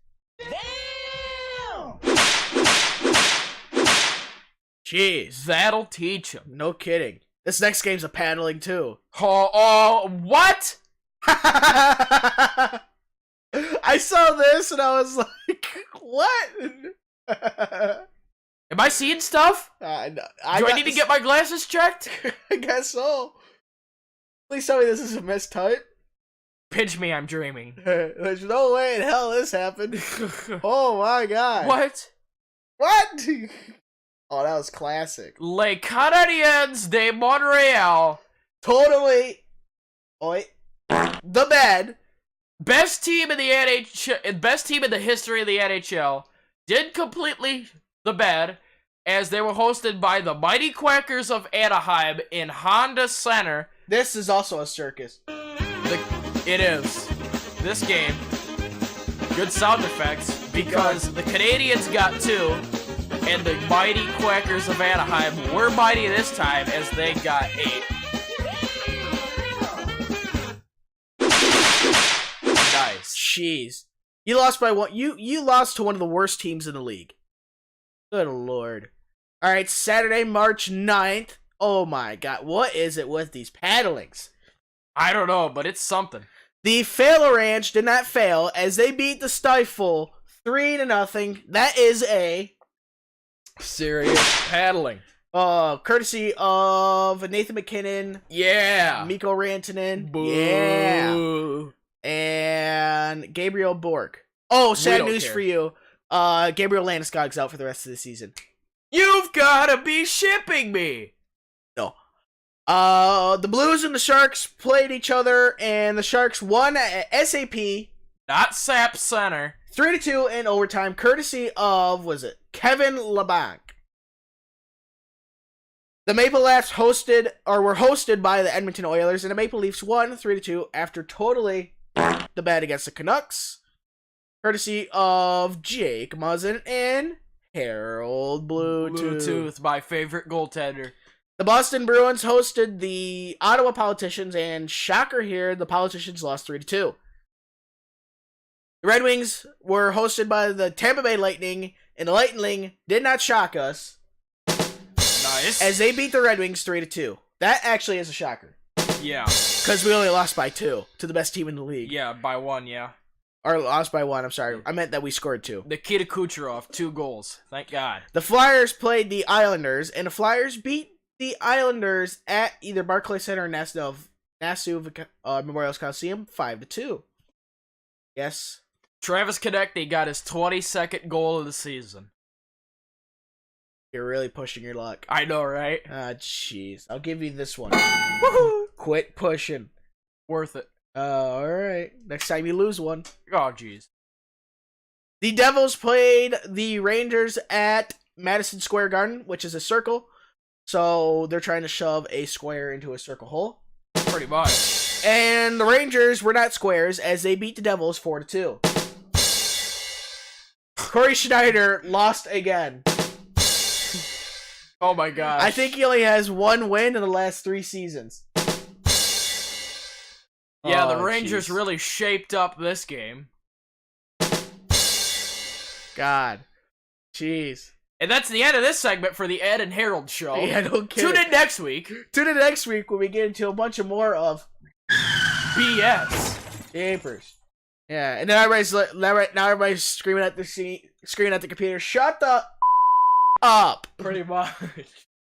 S2: Jeez.
S1: That'll teach them.
S2: No kidding. This next game's a paddling, too.
S1: What?
S2: I saw this and I was like, what?
S1: Am I seeing stuff? Do I need to get my glasses checked?
S2: I guess so. Please tell me this is a mistype.
S1: Pinch me, I'm dreaming.
S2: There's no way in hell this happened. Oh my god.
S1: What?
S2: What? Oh, that was classic.
S1: Les Canadiens de Montreal.
S2: Totally. The bad.
S1: Best team in the NHL, best team in the history of the NHL, did completely the bad, as they were hosted by the Mighty Quackers of Anaheim in Honda Center.
S2: This is also a circus.
S1: It is. This game, good sound effects, because the Canadians got 2, and the Mighty Quackers of Anaheim were mighty this time, as they got 8. Nice.
S2: Jeez. You lost by 1. You lost to one of the worst teams in the league. Good lord. Alright, Saturday, March 9th. Oh my god. What is it with these paddlings?
S1: I don't know, but it's something.
S2: The Fail Ranch did not fail as they beat the Stifle 3-0. That is a
S1: serious paddling.
S2: Courtesy of Nathan McKinnon,
S1: Yeah.
S2: Mikko Rantanen,
S1: Boo.
S2: yeah, and Gabriel Bork. Oh, sad
S1: don't
S2: news
S1: care.
S2: for you. Gabriel Landeskog's out for the rest of the season.
S1: You've gotta be shipping me.
S2: No. The Blues and the Sharks played each other, and the Sharks won at SAP
S1: Not Sap Center.
S2: 3-2 in overtime, courtesy of, Kevin Labanc. The Maple Leafs were hosted by the Edmonton Oilers, and the Maple Leafs won 3-2 after totally the bet against the Canucks, courtesy of Jake Muzzin and Harold Bluetooth.
S1: My favorite goaltender.
S2: The Boston Bruins hosted the Ottawa Politicians, and shocker here, the Politicians lost 3-2. The Red Wings were hosted by the Tampa Bay Lightning, and the Lightning did not shock us,
S1: Nice.
S2: as they beat the Red Wings 3-2. That actually is a shocker,
S1: Yeah.
S2: because we only lost by 2 to the best team in the league.
S1: Yeah, by 1, yeah.
S2: Or lost by 1, I'm sorry. I meant that we scored 2.
S1: Nikita Kucherov, 2 goals. Thank God.
S2: The Flyers played the Islanders, and the Flyers beat the Islanders at either Barclays Center or Nassau Memorial Coliseum 5-2. Yes.
S1: Travis Konecny got his 22nd goal of the season.
S2: You're really pushing your luck.
S1: I know, right?
S2: Ah, jeez. I'll give you this one. Woohoo! Quit pushing.
S1: Worth it.
S2: Alright. Next time you lose one.
S1: Oh, jeez.
S2: The Devils played the Rangers at Madison Square Garden, which is a circle. So they're trying to shove a square into a circle hole.
S1: Pretty much.
S2: And the Rangers were not squares, as they beat the Devils 4-2. Corey Schneider lost again.
S1: Oh my gosh.
S2: I think he only has 1 win in the last 3 seasons.
S1: Yeah, the
S2: Oh,
S1: Rangers
S2: jeez.
S1: really shaped up this game.
S2: God. Jeez.
S1: And that's the end of this segment for the Ed and Harold show.
S2: Yeah, don't
S1: Tune in next week.
S2: Tune in next week when we get into a bunch of more of
S1: BS.
S2: Japers. Yeah, and then everybody's screaming at the computer. Shut the up.
S1: Pretty much.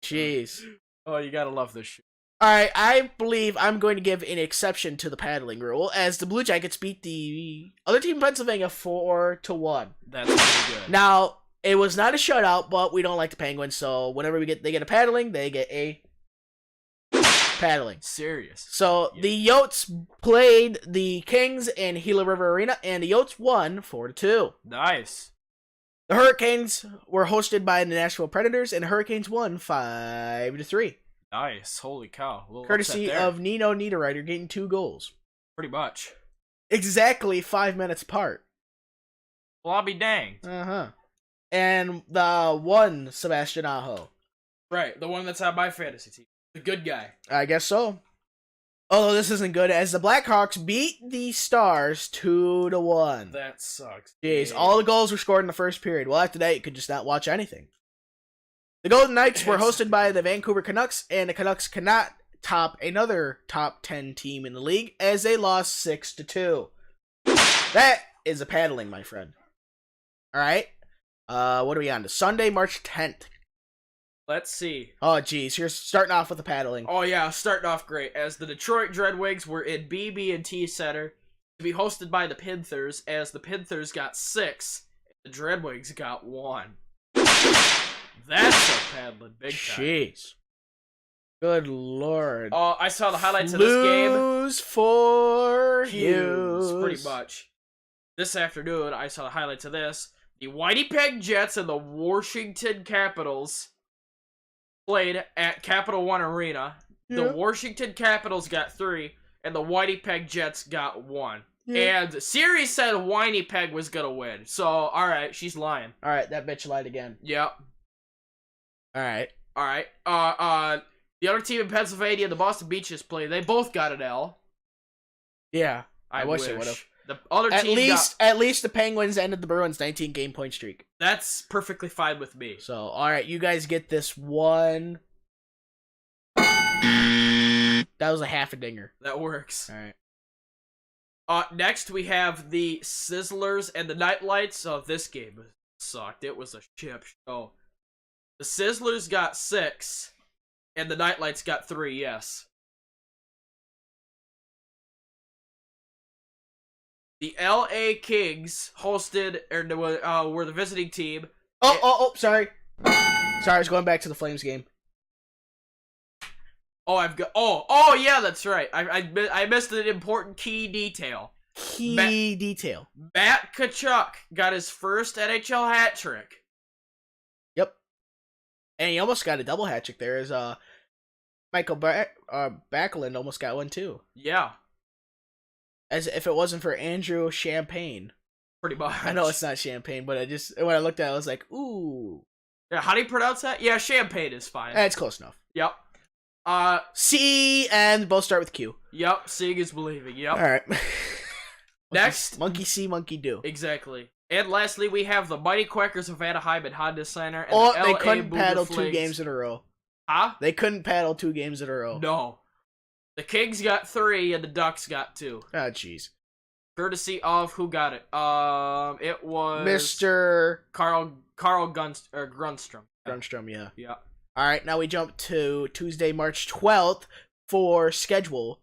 S2: Jeez.
S1: Oh, you gotta love this shit.
S2: Alright, I believe I'm going to give an exception to the paddling rule, as the Blue Jackets beat the other team in Pennsylvania 4-1.
S1: That's pretty good.
S2: Now, it was not a shutout, but we don't like the Penguins, so whenever they get a paddling, they get a paddling.
S1: Serious.
S2: So,
S1: Yeah.
S2: the Yotes played the Kings in Gila River Arena, and the Yotes won 4-2.
S1: Nice.
S2: The Hurricanes were hosted by the Nashville Predators, and the Hurricanes won 5-3.
S1: Nice. Holy cow. A little
S2: Courtesy
S1: upset there.
S2: of Nino Niederreiter getting 2 goals.
S1: Pretty much.
S2: Exactly 5 minutes apart.
S1: Well, I'll be danged.
S2: Uh-huh. And the one Sebastian Aho.
S1: Right. The one that's on my fantasy team. The good guy.
S2: I guess so. Although this isn't good, as the Blackhawks beat the Stars 2-1.
S1: That sucks.
S2: Jeez,
S1: Yeah.
S2: all the goals were scored in the first period. Well, after that, you could just not watch anything. The Golden Knights were hosted by the Vancouver Canucks, and the Canucks cannot top another top 10 team in the league, as they lost 6-2. That is a paddling, my friend. Alright. What are we on to? Sunday, March 10th.
S1: Let's see.
S2: Oh, geez. Here's starting off with the paddling.
S1: Oh, yeah. Starting off great. As the Detroit Dreadwigs were in BB&T Center to be hosted by the Panthers, as the Panthers got 6, the Dreadwigs got 1. That's a paddling big time.
S2: Jeez. Good lord.
S1: Oh, I saw the highlights of this game.
S2: Lose for
S1: Hughes,
S2: Hughes.
S1: pretty much. This afternoon, I saw the highlights of this. The Winnipeg Jets and the Washington Capitals played at Capital One Arena.
S2: Yeah.
S1: The Washington Capitals got 3, and the Winnipeg Jets got 1.
S2: Yeah.
S1: And Siri said Winnipeg was gonna win. So, alright, she's lying.
S2: Alright, that bitch lied again.
S1: Yep.
S2: Alright.
S1: Alright. The other team in Pennsylvania, the Boston Beaches played. They both got an L.
S2: Yeah.
S1: I
S2: wish
S1: wish.
S2: they would've.
S1: The other
S2: At
S1: team
S2: least the Penguins ended the Bruins' 19-game point streak.
S1: That's perfectly fine with me.
S2: So, alright, you guys get this one. That was a half a dinger.
S1: That works.
S2: Alright.
S1: Next we have the Sizzlers and the Nightlights. Oh, this game sucked. It was a shit show. The Sizzlers got 6, and the Nightlights got 3. Yes. The LA Kings hosted, or were the visiting team.
S2: Sorry. Sorry, I was going back to the Flames game.
S1: Oh, I've got. Oh, yeah, that's right. I missed an important key detail.
S2: Detail.
S1: Matt Tkachuk got his first NHL hat trick.
S2: Yep. And he almost got a double hat trick there. As Michael Backlund almost got one too.
S1: Yeah.
S2: As if it wasn't for Andrew Champagne.
S1: Pretty much.
S2: I know it's not Champagne, but when I looked at it, I was like, ooh.
S1: Yeah, how do you pronounce that? Yeah, Champagne is fine.
S2: It's close enough.
S1: Yep.
S2: C and both start with Q.
S1: Yep, seeing is believing. Yep.
S2: All right.
S1: Next.
S2: Monkey see, monkey do.
S1: Exactly. And lastly, we have the Mighty Quakers of Anaheim at Honda Center. And the
S2: they
S1: LA
S2: couldn't paddle
S1: Flings.
S2: 2 games in a row.
S1: Huh?
S2: They couldn't paddle 2 games in a row.
S1: No. The Kings got 3 and the Ducks got 2.
S2: Oh, jeez.
S1: Courtesy of who got it? It was
S2: Mr.
S1: Carl Grunstrom.
S2: Grunstrom, yeah.
S1: Yeah.
S2: All right, now we jump to Tuesday, March 12th for schedule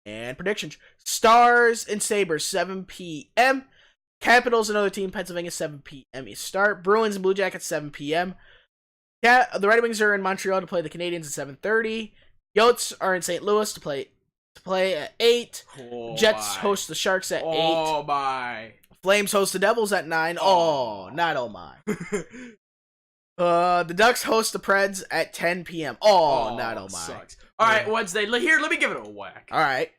S2: and predictions. Stars and Sabres, 7 p.m. Capitals, another team, Pennsylvania, 7 p.m. start. Bruins and Blue Jackets, 7 p.m. The Red Wings are in Montreal to play the Canadiens at 7:30. Yotes are in St. Louis to play at 8.
S1: Oh,
S2: Jets
S1: my.
S2: host the Sharks at 8.
S1: Oh, my.
S2: Flames host the Devils at 9. Oh, not oh my. The Ducks host the Preds at 10 p.m. Oh, not oh my.
S1: Sucks. All right, Wednesday. Here, let me give it a whack.
S2: All right.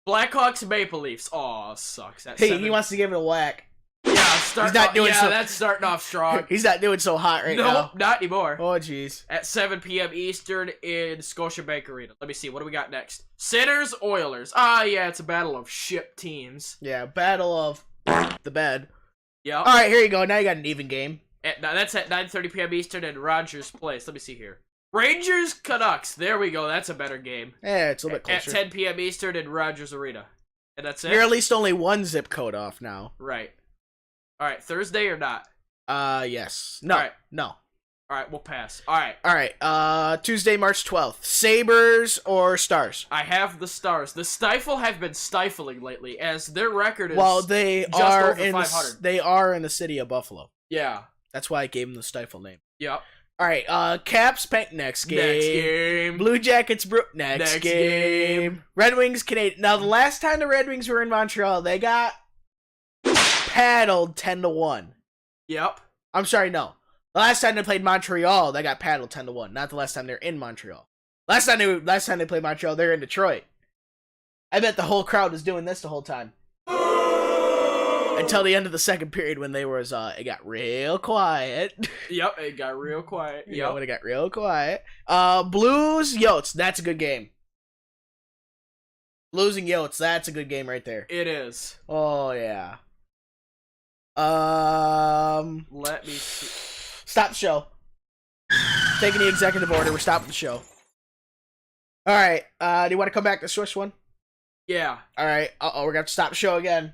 S1: Blackhawks and Maple Leafs. Oh, sucks. That's
S2: He wants to give it a whack.
S1: Yeah, that's starting off strong.
S2: He's not doing so hot right now.
S1: Nope, not anymore.
S2: Oh, jeez.
S1: At 7 p.m. Eastern in Scotiabank Arena. Let me see. What do we got next? Senators, Oilers. Yeah, it's a battle of ship teams.
S2: Yeah, battle of the bed.
S1: Yeah.
S2: All right, here you go. Now you got an even game.
S1: That's at 9:30 p.m. Eastern in Rogers Place. Let me see here. Rangers, Canucks. There we go. That's a better game.
S2: Yeah, it's a little bit closer.
S1: At 10 p.m. Eastern in Rogers Arena. And that's it?
S2: You're at least only 1 zip code off now.
S1: Right. All right, Thursday or not?
S2: Yes. No.
S1: All right.
S2: No.
S1: All right, we'll pass. All right.
S2: All right, Tuesday, March 12th. Sabres or Stars?
S1: I have the Stars. The Stifle have been stifling lately, as their record is
S2: they
S1: just
S2: are
S1: over 500.
S2: They are in the city of Buffalo.
S1: Yeah.
S2: That's why I gave them the Stifle name.
S1: Yep.
S2: All right, Caps, next game. Blue Jackets, next game. Red Wings, Canadian. Now, the last time the Red Wings were in Montreal, they got paddled 10-1.
S1: Yep.
S2: I'm sorry, no. The last time they played Montreal, they got paddled 10-1. Not the last time they're in Montreal. Last time they played Montreal, they're in Detroit. I bet the whole crowd was doing this the whole time. Until the end of the second period when it got real quiet.
S1: Yep, it got real quiet.
S2: Yeah, when it got real quiet. Blues, Yotes, that's a good game. Blues and Yotes, that's a good game right there.
S1: It is.
S2: Oh, yeah.
S1: Let me see.
S2: Stop the show. Taking the executive order, we're stopping the show. Alright, do you want to come back to the Swish one?
S1: Yeah.
S2: Alright, we're going to have to stop the show again.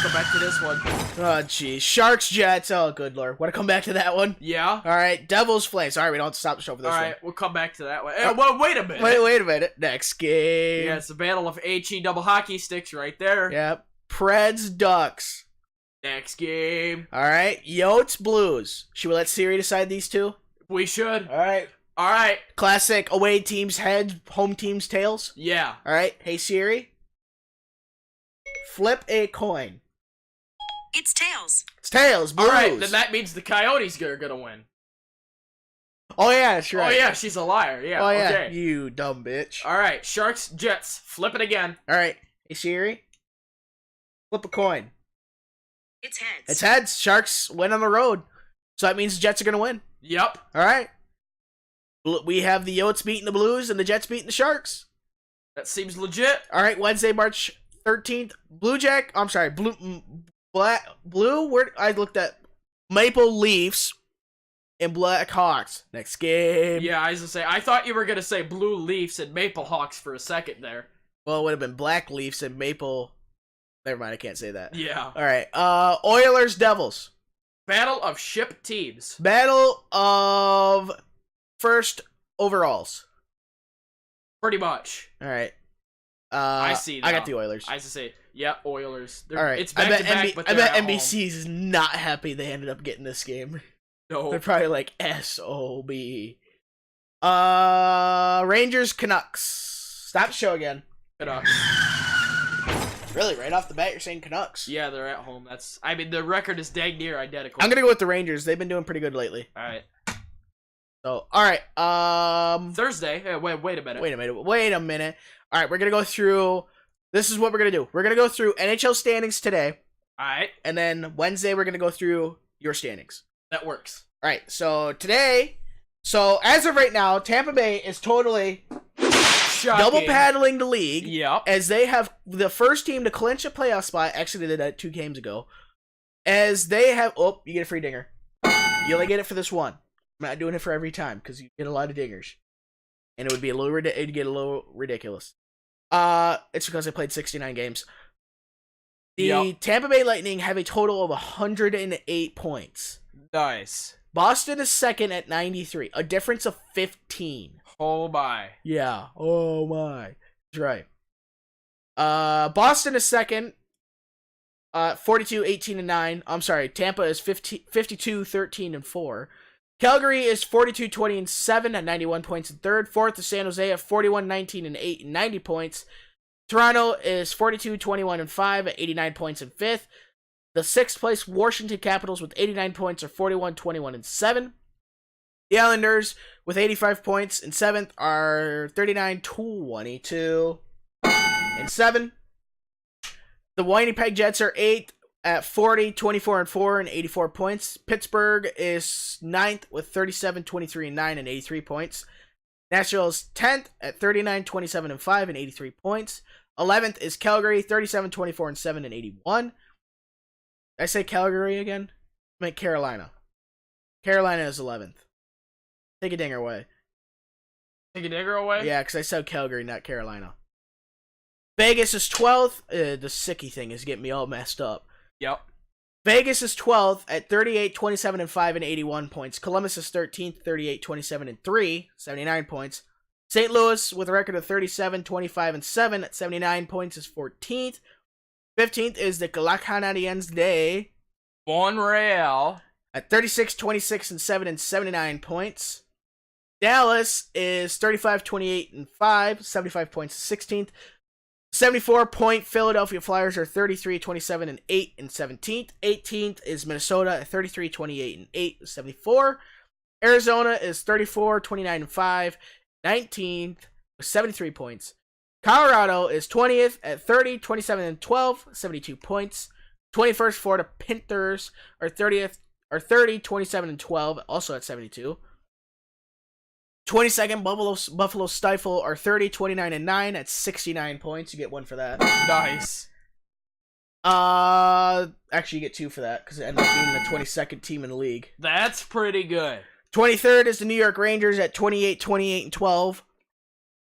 S1: Come back to this one.
S2: Oh, jeez. Sharks, Jets. Oh, good lord. Want to come back to that one?
S1: Yeah.
S2: All right. Devils, Flames. All right, we don't have to stop the show for this one.
S1: All right, we'll come back to that one. Well, wait a minute.
S2: Wait a minute. Next game.
S1: Yeah, it's the battle of HE double hockey sticks right there.
S2: Yep. Preds, Ducks.
S1: Next game.
S2: All right. Yotes, Blues. Should we let Siri decide these two?
S1: We should.
S2: All right.
S1: All right.
S2: Classic away teams heads, home teams tails.
S1: Yeah.
S2: All right. Hey, Siri. Flip a coin.
S3: It's tails.
S2: It's tails. Blues.
S1: All right, then that means the Coyotes are gonna win.
S2: Oh yeah, that's right.
S1: Oh yeah, she's a liar. Yeah.
S2: Oh yeah,
S1: Okay.
S2: you dumb bitch.
S1: All right, Sharks, Jets. Flip it again.
S2: All right. Hey Siri. Flip a coin.
S3: It's heads.
S2: It's heads. Sharks win on the road, so that means the Jets are gonna win.
S1: Yep.
S2: All right. We have the Yotes beating the Blues and the Jets beating the Sharks.
S1: That seems legit.
S2: All right. Wednesday, March 13th. Blue. Where I looked at Maple Leafs and Black Hawks. Next game.
S1: Yeah, I was gonna say. I thought you were gonna say Blue Leafs and Maple Hawks for a second there.
S2: Well, it would have been Black Leafs and Maple. Never mind. I can't say that.
S1: Yeah.
S2: All right. Oilers, Devils.
S1: Battle of ship teams.
S2: Battle of first overalls.
S1: Pretty much.
S2: All right.
S1: I see.
S2: I got
S1: now.
S2: the Oilers.
S1: I just say, yep, Oilers.
S2: All right.
S1: It's back to back, but
S2: I
S1: they're
S2: bet
S1: at
S2: NBC is not happy they ended up getting this game.
S1: home. No.
S2: They're probably like SOB. Rangers Canucks. Stop the show again.
S1: Canucks.
S2: Really, right off the bat, you're saying Canucks.
S1: Yeah, they're at home. I mean, the record is dang near identical.
S2: I'm gonna go with the Rangers. They've been doing pretty good lately.
S1: All right.
S2: So, all right.
S1: Thursday. Hey, wait a minute.
S2: Wait a minute. All right, we're gonna go through. This is what we're gonna do. We're gonna go through NHL standings today,
S1: All right.
S2: and then Wednesday we're gonna go through your standings.
S1: That works.
S2: All right. So today, as of right now, Tampa Bay is totally
S1: Shocking.
S2: double paddling the league.
S1: Yep.
S2: As they have the first team to clinch a playoff spot. Actually, they did that 2 games ago. As they have, you get a free dinger. You only get it for this one. I'm not doing it for every time because you get a lot of dingers, and it would be it'd get a little ridiculous. It's because they played 69 games. The Tampa Bay Lightning have a total of 108 points.
S1: Nice.
S2: Boston is second at 93, a difference of 15.
S1: Oh my.
S2: Yeah. Oh my. That's right. Boston is second. 42, 18, and 9. I'm sorry. Tampa is 52, 13, and 4. Calgary is 42, 20, and 7 at 91 points in third. Fourth is San Jose at 41, 19, and 8 and 90 points. Toronto is 42, 21, and 5 at 89 points in fifth. The sixth place Washington Capitals with 89 points are 41, 21, and 7. The Islanders with 85 points in seventh are 39, 22, and 7. The Winnipeg Jets are 8th at 40, 24, and 4 and 84 points. Pittsburgh is 9th with 37, 23, and 9 and 83 points. Nashville is 10th at 39, 27, and 5 and 83 points. 11th is Calgary, 37, 24, and 7 and 81. Did I say Calgary again? I meant Carolina. Carolina is 11th. Take a dinger away.
S1: Take a digger away?
S2: Yeah, because I said Calgary, not Carolina. Vegas is 12th. The sicky thing is getting me all messed up.
S1: Yep.
S2: Vegas is 12th at 38, 27, and 5 and 81 points. Columbus is 13th, 38, 27, and 3, 79 points. St. Louis, with a record of 37, 25, and 7 at 79 points, is 14th. 15th is the Canadiens de
S1: Montreal
S2: at 36, 26, and 7 and 79 points. Dallas is 35, 28, and 5, 75 points, 16th. 74-point Philadelphia Flyers are 33, 27, and 8 and 17th. 18th is Minnesota at 33, 28, and 8, 74. Arizona is 34, 29, and 5, 19th with 73 points. Colorado is 20th at 30, 27, and 12, 72 points. 21st Florida Panthers are 30, 27, and 12, also at 72. 22nd Buffalo Stifle are 30, 29, and 9 at 69 points. You get 1 for that.
S1: Nice.
S2: Actually, you get 2 for that because it ended up being the 22nd team in the league.
S1: That's pretty good.
S2: 23rd is the New York Rangers at 28, 28, and 12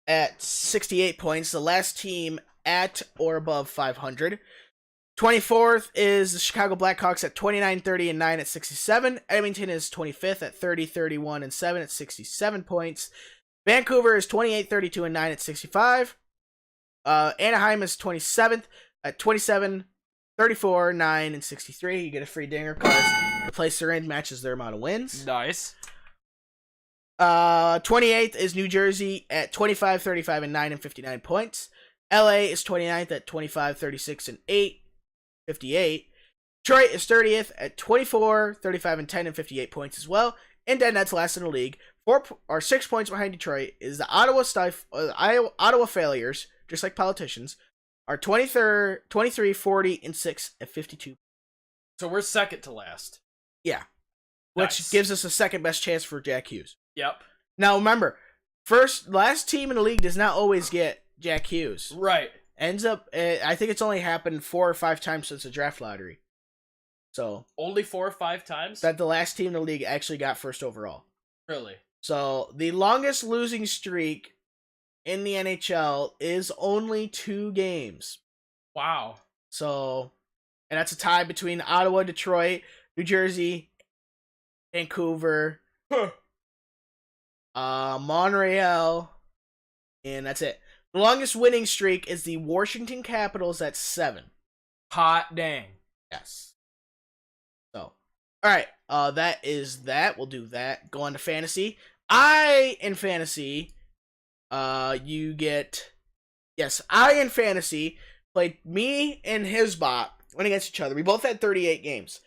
S2: at 68 points. The last team at or above 500. 24th is the Chicago Blackhawks at 29, 30, and 9 at 67. Edmonton is 25th at 30, 31, and 7 at 67 points. Vancouver is 28, 32, and 9 at 65. Anaheim is 27th at 27, 34, 9, and 63. You get a free dinger because the place they're in matches their amount of wins.
S1: Nice.
S2: 28th is New Jersey at 25, 35, and 9 and 59 points. LA is 29th at 25, 36, and 8. 58. Detroit is 30th at 24, 35, and 10 and 58 points as well. And then that's last in the league. 6 points behind Detroit is the Ottawa Failures, just like politicians, are 23, 40, and 6 at 52.
S1: So we're second to last.
S2: Yeah. Which
S1: Nice.
S2: gives us a second best chance for Jack Hughes.
S1: Yep.
S2: Now remember, last team in the league does not always get Jack Hughes.
S1: Right.
S2: Ends up, I think it's only happened 4 or 5 times since the draft lottery. So
S1: Only 4 or 5 times?
S2: that the last team in the league actually got first overall.
S1: Really?
S2: So the longest losing streak in the NHL is only 2 games.
S1: Wow.
S2: So, and that's a tie between Ottawa, Detroit, New Jersey, Vancouver, Montreal, and that's it. The longest winning streak is the Washington Capitals at 7.
S1: Hot dang.
S2: Yes. So, alright, that is that. We'll do that. Go on to fantasy. In fantasy played me and his bot went against each other. We both had 38 games.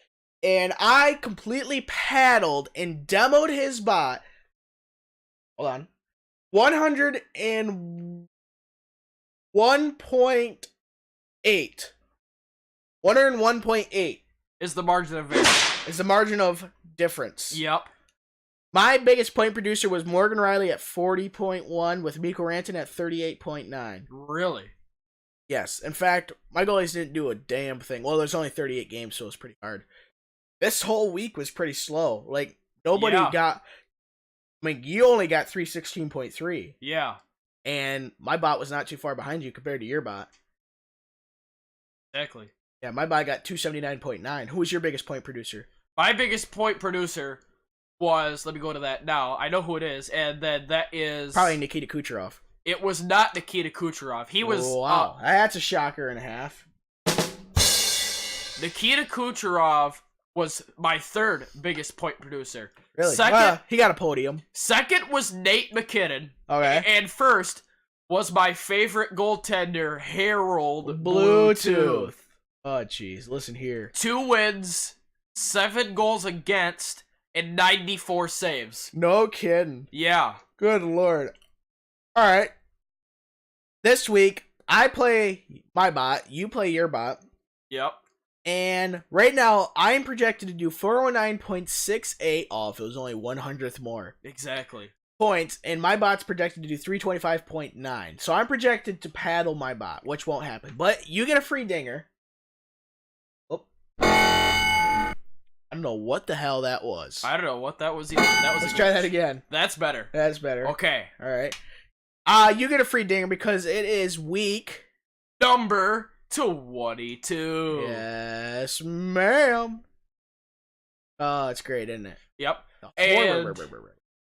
S2: And I completely paddled and demoed his bot. Hold on. 101.8. 101.8
S1: Is the margin of error.
S2: is the margin of difference.
S1: Yep.
S2: My biggest point producer was Morgan Riley at 40.1 with Mikko Rantanen at 38.9.
S1: Really?
S2: Yes. In fact, my goalies didn't do a damn thing. Well, there's only 38 games, so it's pretty hard. This whole week was pretty slow. Like, nobody got... I mean, you only got 316.3.
S1: Yeah.
S2: And my bot was not too far behind you compared to your bot.
S1: Exactly.
S2: Yeah, my bot got 279.9. Who was your biggest point producer?
S1: My biggest point producer was, let me go to that now. I know who it is, and then that is...
S2: Probably Nikita Kucherov.
S1: It was not Nikita Kucherov. He was...
S2: Oh, wow. That's a shocker and a half.
S1: Nikita Kucherov was my third biggest point producer.
S2: Really?
S1: Second,
S2: he got a podium.
S1: Second was Nate McKinnon.
S2: Okay.
S1: And first was my favorite goaltender, Harold
S2: Bluetooth. Oh, jeez. Listen here.
S1: 2 wins, 7 goals against, and 94 saves.
S2: No kidding.
S1: Yeah.
S2: Good lord. All right. This week, I play my bot. You play your bot.
S1: Yep.
S2: And right now, I'm projected to do 409.68. Oh, if it was only 100th more.
S1: Exactly.
S2: Points, and my bot's projected to do 325.9. So I'm projected to paddle my bot, which won't happen. But you get a free dinger. Oh. I don't know what the hell that was.
S1: I don't know what that was either. That was
S2: Let's try that again.
S1: That's better.
S2: That's better.
S1: Okay.
S2: All right. You get a free dinger because it is week
S1: number 22.
S2: Yes, ma'am. Oh, it's great, isn't it?
S1: Yep. And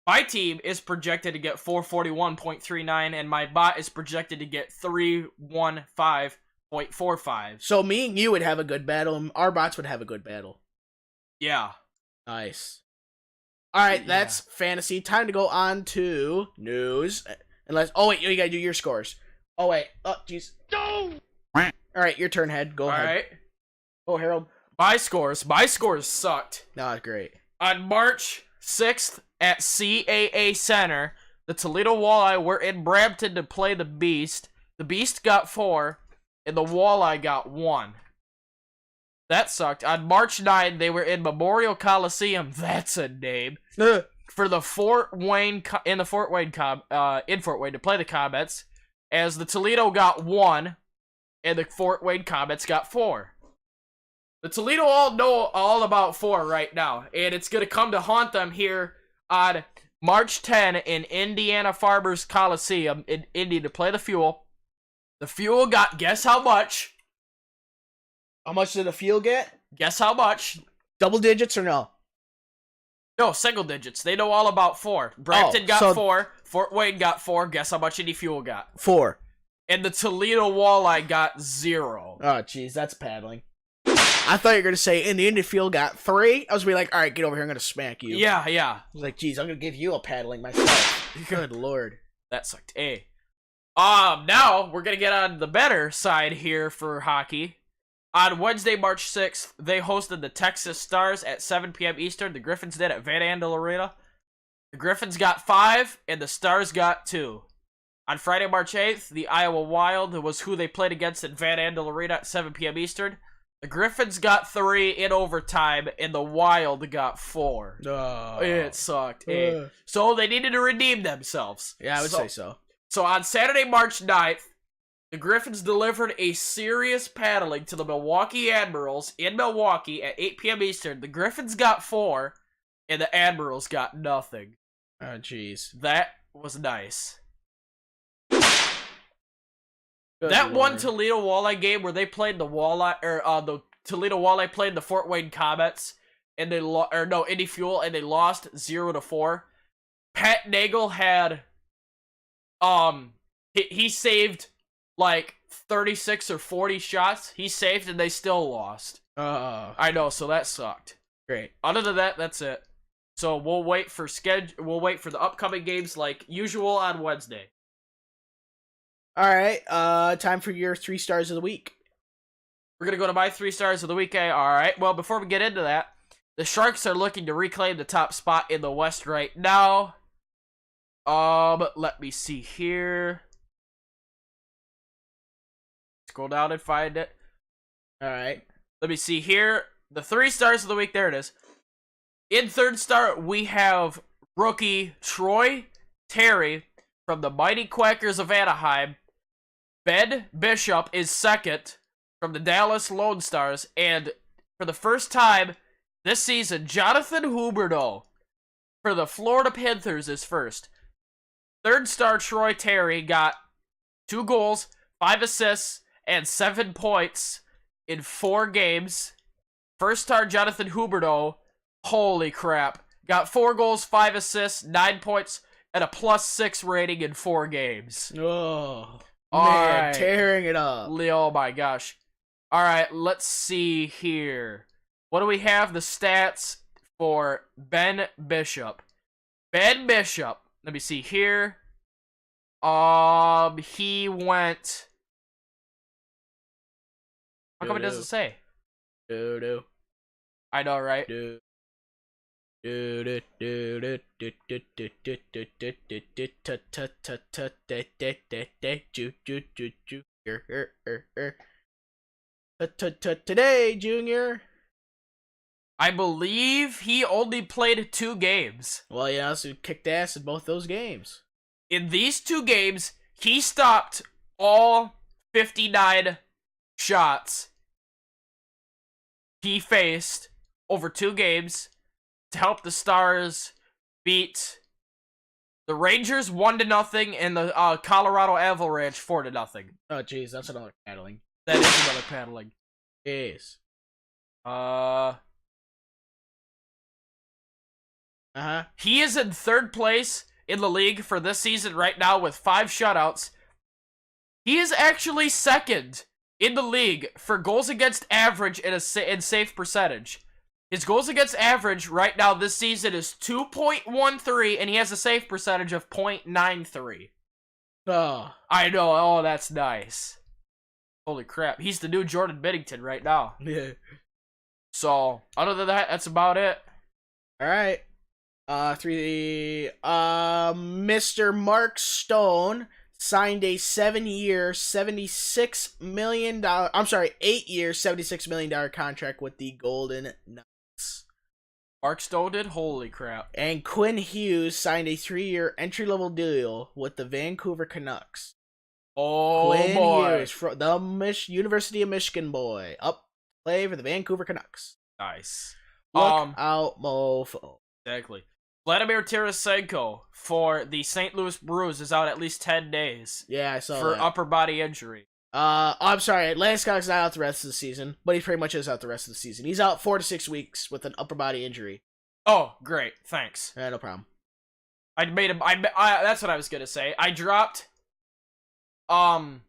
S1: my team is projected to get 441.39, and my bot is projected to get 315.45.
S2: So me and you would have a good battle, and our bots would have a good battle.
S1: Yeah.
S2: Nice. All right, that's fantasy. Time to go on to news. Oh wait, you gotta do your scores. Oh wait. Oh jeez. No. All right, your turn, head. Go ahead.
S1: All right.
S2: Oh, Harold.
S1: My scores sucked.
S2: No, great.
S1: On March 6th at CAA Center, the Toledo Walleye were in Brampton to play the Beast. The Beast got 4, and the Walleye got 1. That sucked. On March 9th, they were in Memorial Coliseum. That's a name. For the Fort Wayne to play the Comets, as the Toledo got 1, and the Fort Wayne Comets got 4. The Toledo all know all about 4 right now, and it's gonna come to haunt them here on March 10 in Indiana Farmers Coliseum in Indy to play the Fuel. The Fuel got, guess how much?
S2: How much did the Fuel get?
S1: Guess how much?
S2: Double digits or no?
S1: No, single digits. They know all about 4. Brampton got 4. Fort Wayne got 4. Guess how much Indy Fuel got?
S2: 4.
S1: And the Toledo Walleye got 0.
S2: Oh, jeez, that's paddling. I thought you were going to say, and the Indy Fuel got 3. I was going to be like, all right, get over here, I'm going to smack you.
S1: Yeah.
S2: I was like, geez, I'm going to give you a paddling myself. Good lord.
S1: That sucked. Hey. Now, we're going to get on the better side here for hockey. On Wednesday, March 6th, they hosted the Texas Stars at 7 p.m. Eastern. The Griffins did at Van Andel Arena. The Griffins got 5, and the Stars got 2. On Friday, March 8th, the Iowa Wild was who they played against at Van Andel Arena at 7 p.m. Eastern. The Griffins got 3 in overtime, and the Wild got 4.
S2: Oh.
S1: It sucked. So they needed to redeem themselves.
S2: Yeah, I would say so.
S1: So on Saturday, March 9th, the Griffins delivered a serious paddling to the Milwaukee Admirals in Milwaukee at 8 p.m. Eastern. The Griffins got 4, and the Admirals got nothing.
S2: Oh, jeez.
S1: That was nice.
S2: Good
S1: that
S2: lord.
S1: one Toledo Walleye game where they played the Walleye, or the Toledo Walleye played the Fort Wayne Comets, and they Indy Fuel, and they lost 0-4. Pat Nagel had he saved like 36 or 40 shots. He saved and they still lost. I know, so that sucked.
S2: Great.
S1: Other than that, that's it. So we'll wait for the upcoming games like usual on Wednesday.
S2: All right. Time for your 3 stars of the week.
S1: We're gonna go to my 3 stars of the week. All right. Well, before we get into that, the Sharks are looking to reclaim the top spot in the West right now. Let me see here. Scroll down and find it.
S2: All right.
S1: Let me see here. The 3 stars of the week. There it is. In 3rd star, we have rookie Troy Terry from the Mighty Quackers of Anaheim. Ben Bishop is 2nd from the Dallas Lone Stars. And for the first time this season, Jonathan Huberdeau for the Florida Panthers is 1st. 3rd star Troy Terry got 2 goals, 5 assists, and 7 points in 4 games. 1st star Jonathan Huberdeau, holy crap, got 4 goals, 5 assists, 9 points, and a +6 rating in 4 games.
S2: Oh,
S1: All
S2: man,
S1: right.
S2: tearing it up.
S1: Oh my gosh. All right, let's see here. What do we have? The stats for Ben Bishop. Ben Bishop. Let me see here. He went. How come it doesn't say?
S2: Do.
S1: I know, right?
S2: Do. Today, Junior.
S1: I believe he only played 2 games.
S2: Well, you know, so he kicked ass in both those games.
S1: In these 2 games, he stopped all 59 shots he faced over 2 games to help the Stars beat the Rangers 1-0 and the Colorado Avalanche 4-0.
S2: Oh, jeez, that's another paddling.
S1: That is another paddling.
S2: Jeez.
S1: He is in 3rd place in the league for this season right now with 5 shutouts. He is actually 2nd in the league for goals against average and save percentage. His goals against average right now this season is 2.13, and he has a save percentage of .93.
S2: Oh.
S1: I know. Oh, that's nice. Holy crap. He's the new Jordan Binnington right now.
S2: Yeah.
S1: So, other than that, that's about it.
S2: All right. Mr. Mark Stone signed a 7-year, $76 million. 8-year, $76 million contract with the Golden Knights.
S1: Mark Stone did? Holy crap.
S2: And Quinn Hughes signed a 3-year entry-level deal with the Vancouver Canucks.
S1: Oh,
S2: Quinn
S1: boy.
S2: Hughes, from the University of Michigan boy, up play for the Vancouver Canucks.
S1: Nice.
S2: Look out, mofo.
S1: Exactly. Vladimir Tarasenko for the St. Louis Blues is out at least 10 days.
S2: Yeah, I saw
S1: for
S2: that.
S1: upper body injury.
S2: I'm sorry, Landeskog's not out the rest of the season, but he pretty much is out the rest of the season. He's out 4 to 6 weeks with an upper body injury.
S1: Oh, great. Thanks.
S2: No problem.
S1: I made him. That's what I was gonna say. I dropped Landeskog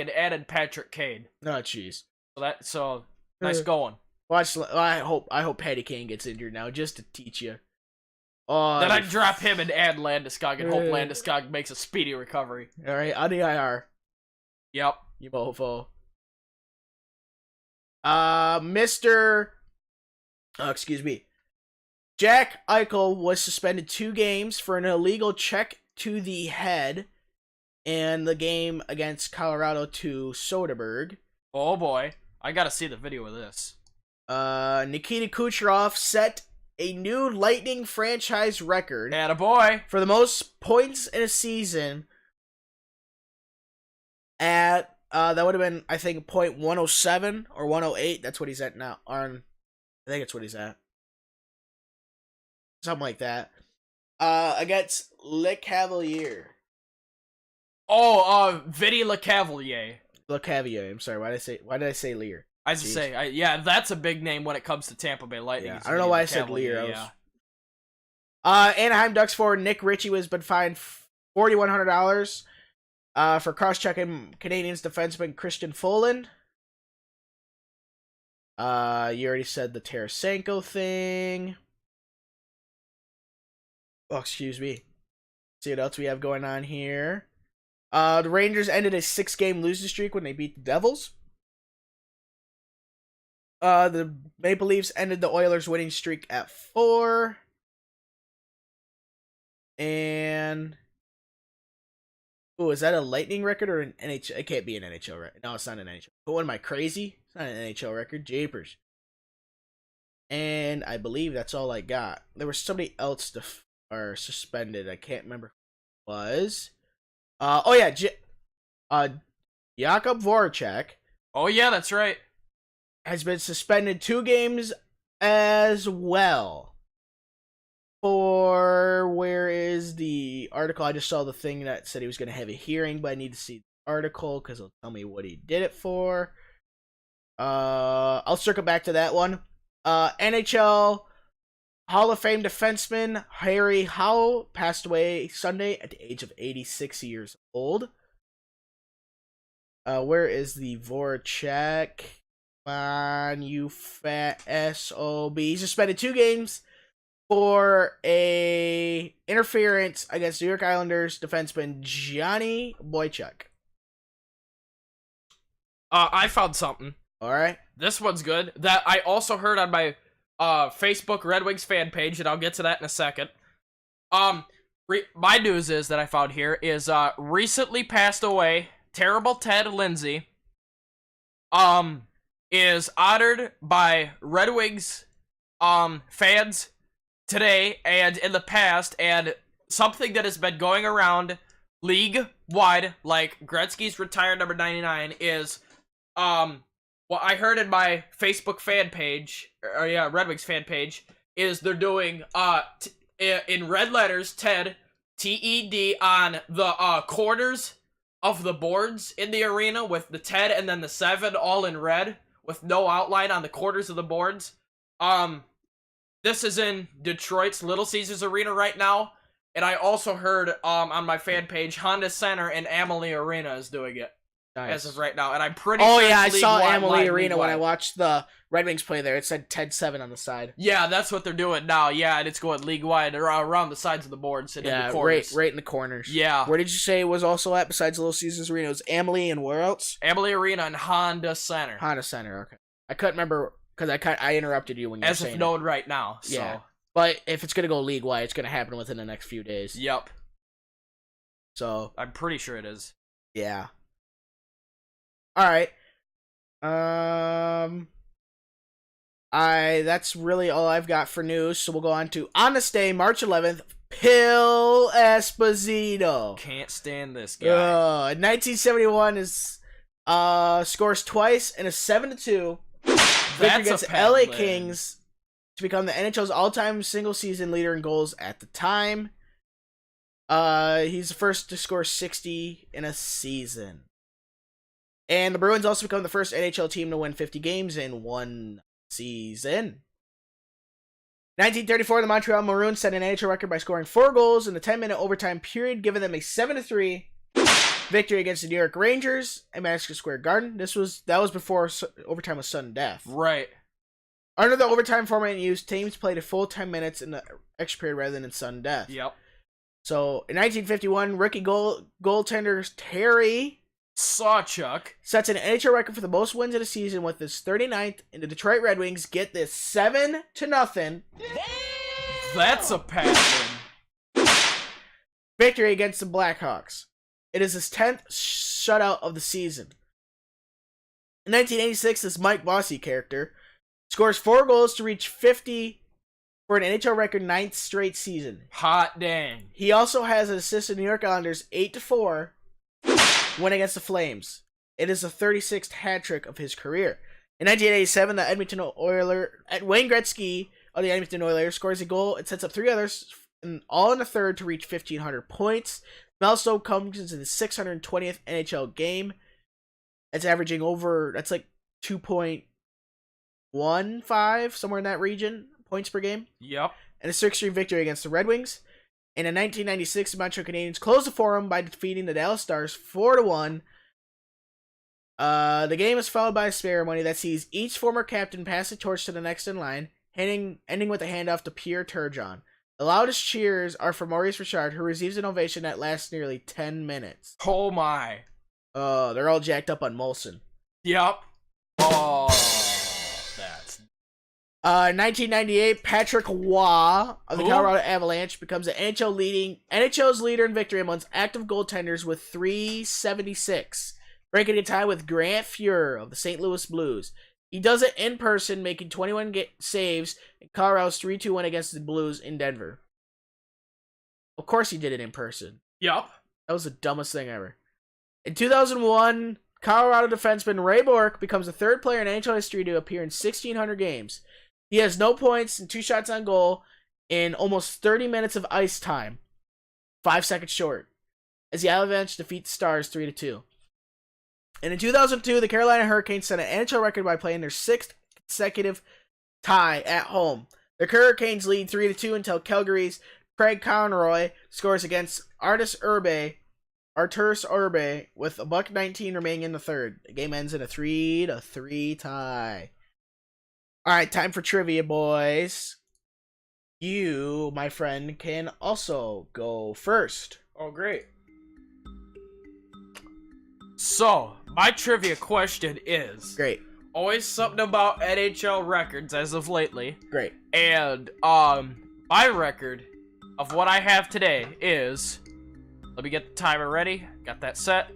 S1: and added Patrick Kane.
S2: Oh, jeez.
S1: So nice going.
S2: Watch. I hope Patty Kane gets injured now, just to teach you. Oh.
S1: Then I drop him and add Landeskog and hope Landeskog makes a speedy recovery.
S2: All right, on the IR.
S1: Yep.
S2: You mofo. Mr. Oh, excuse me. Jack Eichel was suspended 2 games for an illegal check to the head in the game against Colorado to Soderberg.
S1: Oh boy, I gotta see the video of this.
S2: Nikita Kucherov set a new Lightning franchise record
S1: Attaboy.
S2: for the most points in a season at that would have been, I think, .107 or 108. That's what he's at now. I think that's what he's at. Something like that. Against Le Cavalier.
S1: Oh, Vinny LeCavalier.
S2: Le Cavalier. I'm sorry. Why did I say Lear?
S1: I was just say, yeah, that's a big name when it comes to Tampa Bay Lightning.
S2: Yeah, I don't know why I said Leros.
S1: Yeah.
S2: Anaheim Ducks forward Nick Ritchie was been fined $4,100 for cross-checking Canadiens defenseman Christian Folin. You already said the Tarasenko thing. Oh, excuse me. See what else we have going on here. The Rangers ended a 6-game losing streak when they beat the Devils. The Maple Leafs ended the Oilers' winning streak at 4. And is that a Lightning record or an NHL? It can't be an NHL record. No, it's not an NHL. But what am I, crazy? It's not an NHL record. Japers. And I believe that's all I got. There was somebody else suspended. I can't remember who it was. Jakub Voracek.
S1: Oh yeah, that's right.
S2: Has been suspended 2 games as well. Where is the article? I just saw the thing that said he was going to have a hearing, but I need to see the article because it'll tell me what he did it for. I'll circle back to that one. NHL Hall of Fame defenseman Harry Howe passed away Sunday at the age of 86 years old. Where is the Voracek? Come on, you fat SOB. He suspended 2 games for a interference against New York Islanders defenseman Johnny Boychuk.
S1: I found something.
S2: All right.
S1: This one's good. That I also heard on my Facebook Red Wings fan page, and I'll get to that in a second. My news is that I found here is recently passed away Terrible Ted Lindsay is honored by Red Wings fans today and in the past, and something that has been going around league-wide, like Gretzky's retired number 99, is what I heard in my Facebook fan page, Red Wings fan page, is they're doing in red letters Ted, TED, on the corners of the boards in the arena with the Ted and then the 7 all in red with no outline on the corners of the boards. This is in Detroit's Little Caesars Arena right now, and I also heard on my fan page Honda Center and Amalie Arena is doing it as of right now, and I'm pretty sure
S2: I
S1: it's
S2: saw
S1: league-wide,
S2: Amalie Arena
S1: league-wide.
S2: when I watched the Red Wings play there. It said Ted 7 on the side.
S1: Yeah, that's what they're doing now. Yeah, and it's going league-wide around the sides of the boards and in the corners.
S2: right in the corners.
S1: Yeah.
S2: Where did you say it was also at besides Little Caesars Arena? It was Amalie and where else?
S1: Amalie Arena and Honda Center.
S2: Honda Center, okay. I couldn't remember because I interrupted you when you were saying
S1: as if known right now. So.
S2: Yeah. But if it's going to go league-wide, it's going to happen within the next few days.
S1: Yep.
S2: So.
S1: I'm pretty sure it is.
S2: Yeah. Alright. That's really all I've got for news, so we'll go on to this day, March 11th, Phil Esposito.
S1: Can't stand this guy.
S2: In 1971 scores twice in a 7-2 victory against the LA Kings to become the NHL's all-time single-season leader in goals at the time. He's the first to score 60 in a season. And the Bruins also become the first NHL team to win 50 games in one season. 1934, the Montreal Maroons set an NHL record by scoring 4 goals in the 10-minute overtime period, giving them a 7-3 victory against the New York Rangers at Madison Square Garden. That was before overtime was sudden death.
S1: Right.
S2: Under the overtime format in use, teams played a full 10 minutes in the extra period rather than in sudden death.
S1: Yep.
S2: So, in 1951, rookie goaltender Terry
S1: Sawchuk
S2: sets an NHL record for the most wins in a season with his 39th, and the Detroit Red Wings get this 7-0.
S1: That's a pass win.
S2: Victory against the Blackhawks. It is his 10th shutout of the season. In 1986, this Mike Bossy character scores 4 goals to reach 50 for an NHL record 9th straight season.
S1: Hot dang.
S2: He also has an assist to New York Islanders 8-4 win against the Flames. It is the 36th hat trick of his career. In 1987, the Edmonton Oilers, Wayne Gretzky of the Edmonton Oilers scores a goal and sets up 3 others, all in the third to reach 1,500 points. Milestone comes in the 620th NHL game. It's averaging over, that's like 2.8 1.15, somewhere in that region, points per game,
S1: Yep.
S2: and a 6-3 victory against the Red Wings. And in 1996, the Montreal Canadiens closed the forum by defeating the Dallas Stars 4-1. The game is followed by a ceremony that sees each former captain pass the torch to the next in line, ending with a handoff to Pierre Turgeon. The loudest cheers are for Maurice Richard, who receives an ovation that lasts nearly 10 minutes.
S1: Oh my.
S2: They're all jacked up on Molson.
S1: Yep. Oh, that's...
S2: 1998, Patrick Waugh of the
S1: Who?
S2: Colorado Avalanche becomes the NHL's leader in victory amongst active goaltenders with 376, breaking a tie with Grant Fuhr of the St. Louis Blues. He does it in person, making 21 saves in Colorado's 3-2 win against the Blues in Denver. Of course he did it in person.
S1: Yep.
S2: That was the dumbest thing ever. In 2001, Colorado defenseman Ray Bourque becomes the third player in NHL history to appear in 1,600 games. He has no points and 2 shots on goal in almost 30 minutes of ice time. 5 seconds short. As the Avalanche defeat the Stars 3-2. And in 2002, the Carolina Hurricanes set an NHL record by playing their 6th consecutive tie at home. The Hurricanes lead 3-2 until Calgary's Craig Conroy scores against Arturs Irbe with a $1:19 remaining in the third. The game ends in a 3-3 tie. Alright, time for trivia, boys. You, my friend, can also go first.
S1: Oh, great. So, my trivia question is...
S2: Great.
S1: Always something about NHL records as of lately.
S2: Great.
S1: And, my record of what I have today is... Let me get the timer ready. Got that set.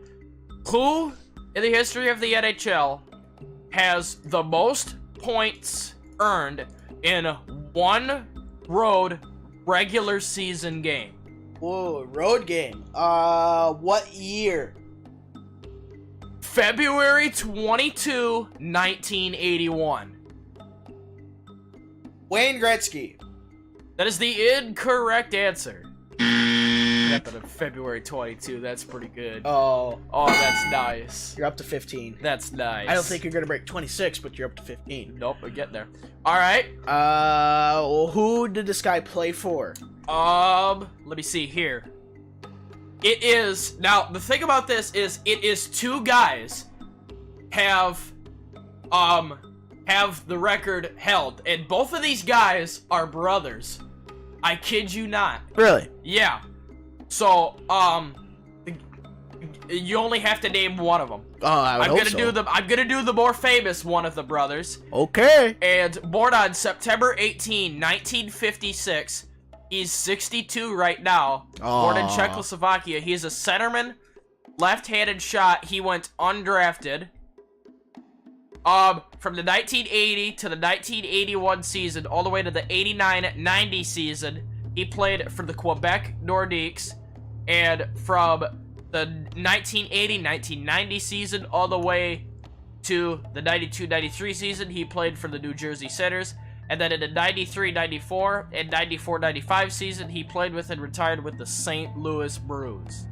S1: Who, in the history of the NHL, has the most points earned in one road regular season game?
S2: Whoa, road game. What year?
S1: February 22, 1981.
S2: Wayne Gretzky.
S1: That is the incorrect answer. Got that on February 22. That's pretty good.
S2: Oh,
S1: that's nice.
S2: you're up to 15.
S1: That's nice.
S2: I don't think you're gonna break 26, but you're up to 15.
S1: Nope, we're getting there. All right.
S2: Well, who did this guy play for?
S1: Let me see here. It is now the thing about this is it is 2 guys have the record held, and both of these guys are brothers. I kid you not.
S2: Really?
S1: Yeah. So, you only have to name one of them.
S2: Oh, I would hope so.
S1: I'm gonna do the more famous one of the brothers.
S2: Okay.
S1: And born on September 18, 1956. He's 62 right now. Born in Czechoslovakia. He's a centerman, left-handed shot. He went undrafted. From the 1980 to the 1981 season, all the way to the 89-90 season, he played for the Quebec Nordiques. And from the 1980-1990 season, all the way to the 92-93 season, he played for the New Jersey Senators. And then in the 93-94 and 94-95 season, he played with and retired with the St. Louis Blues.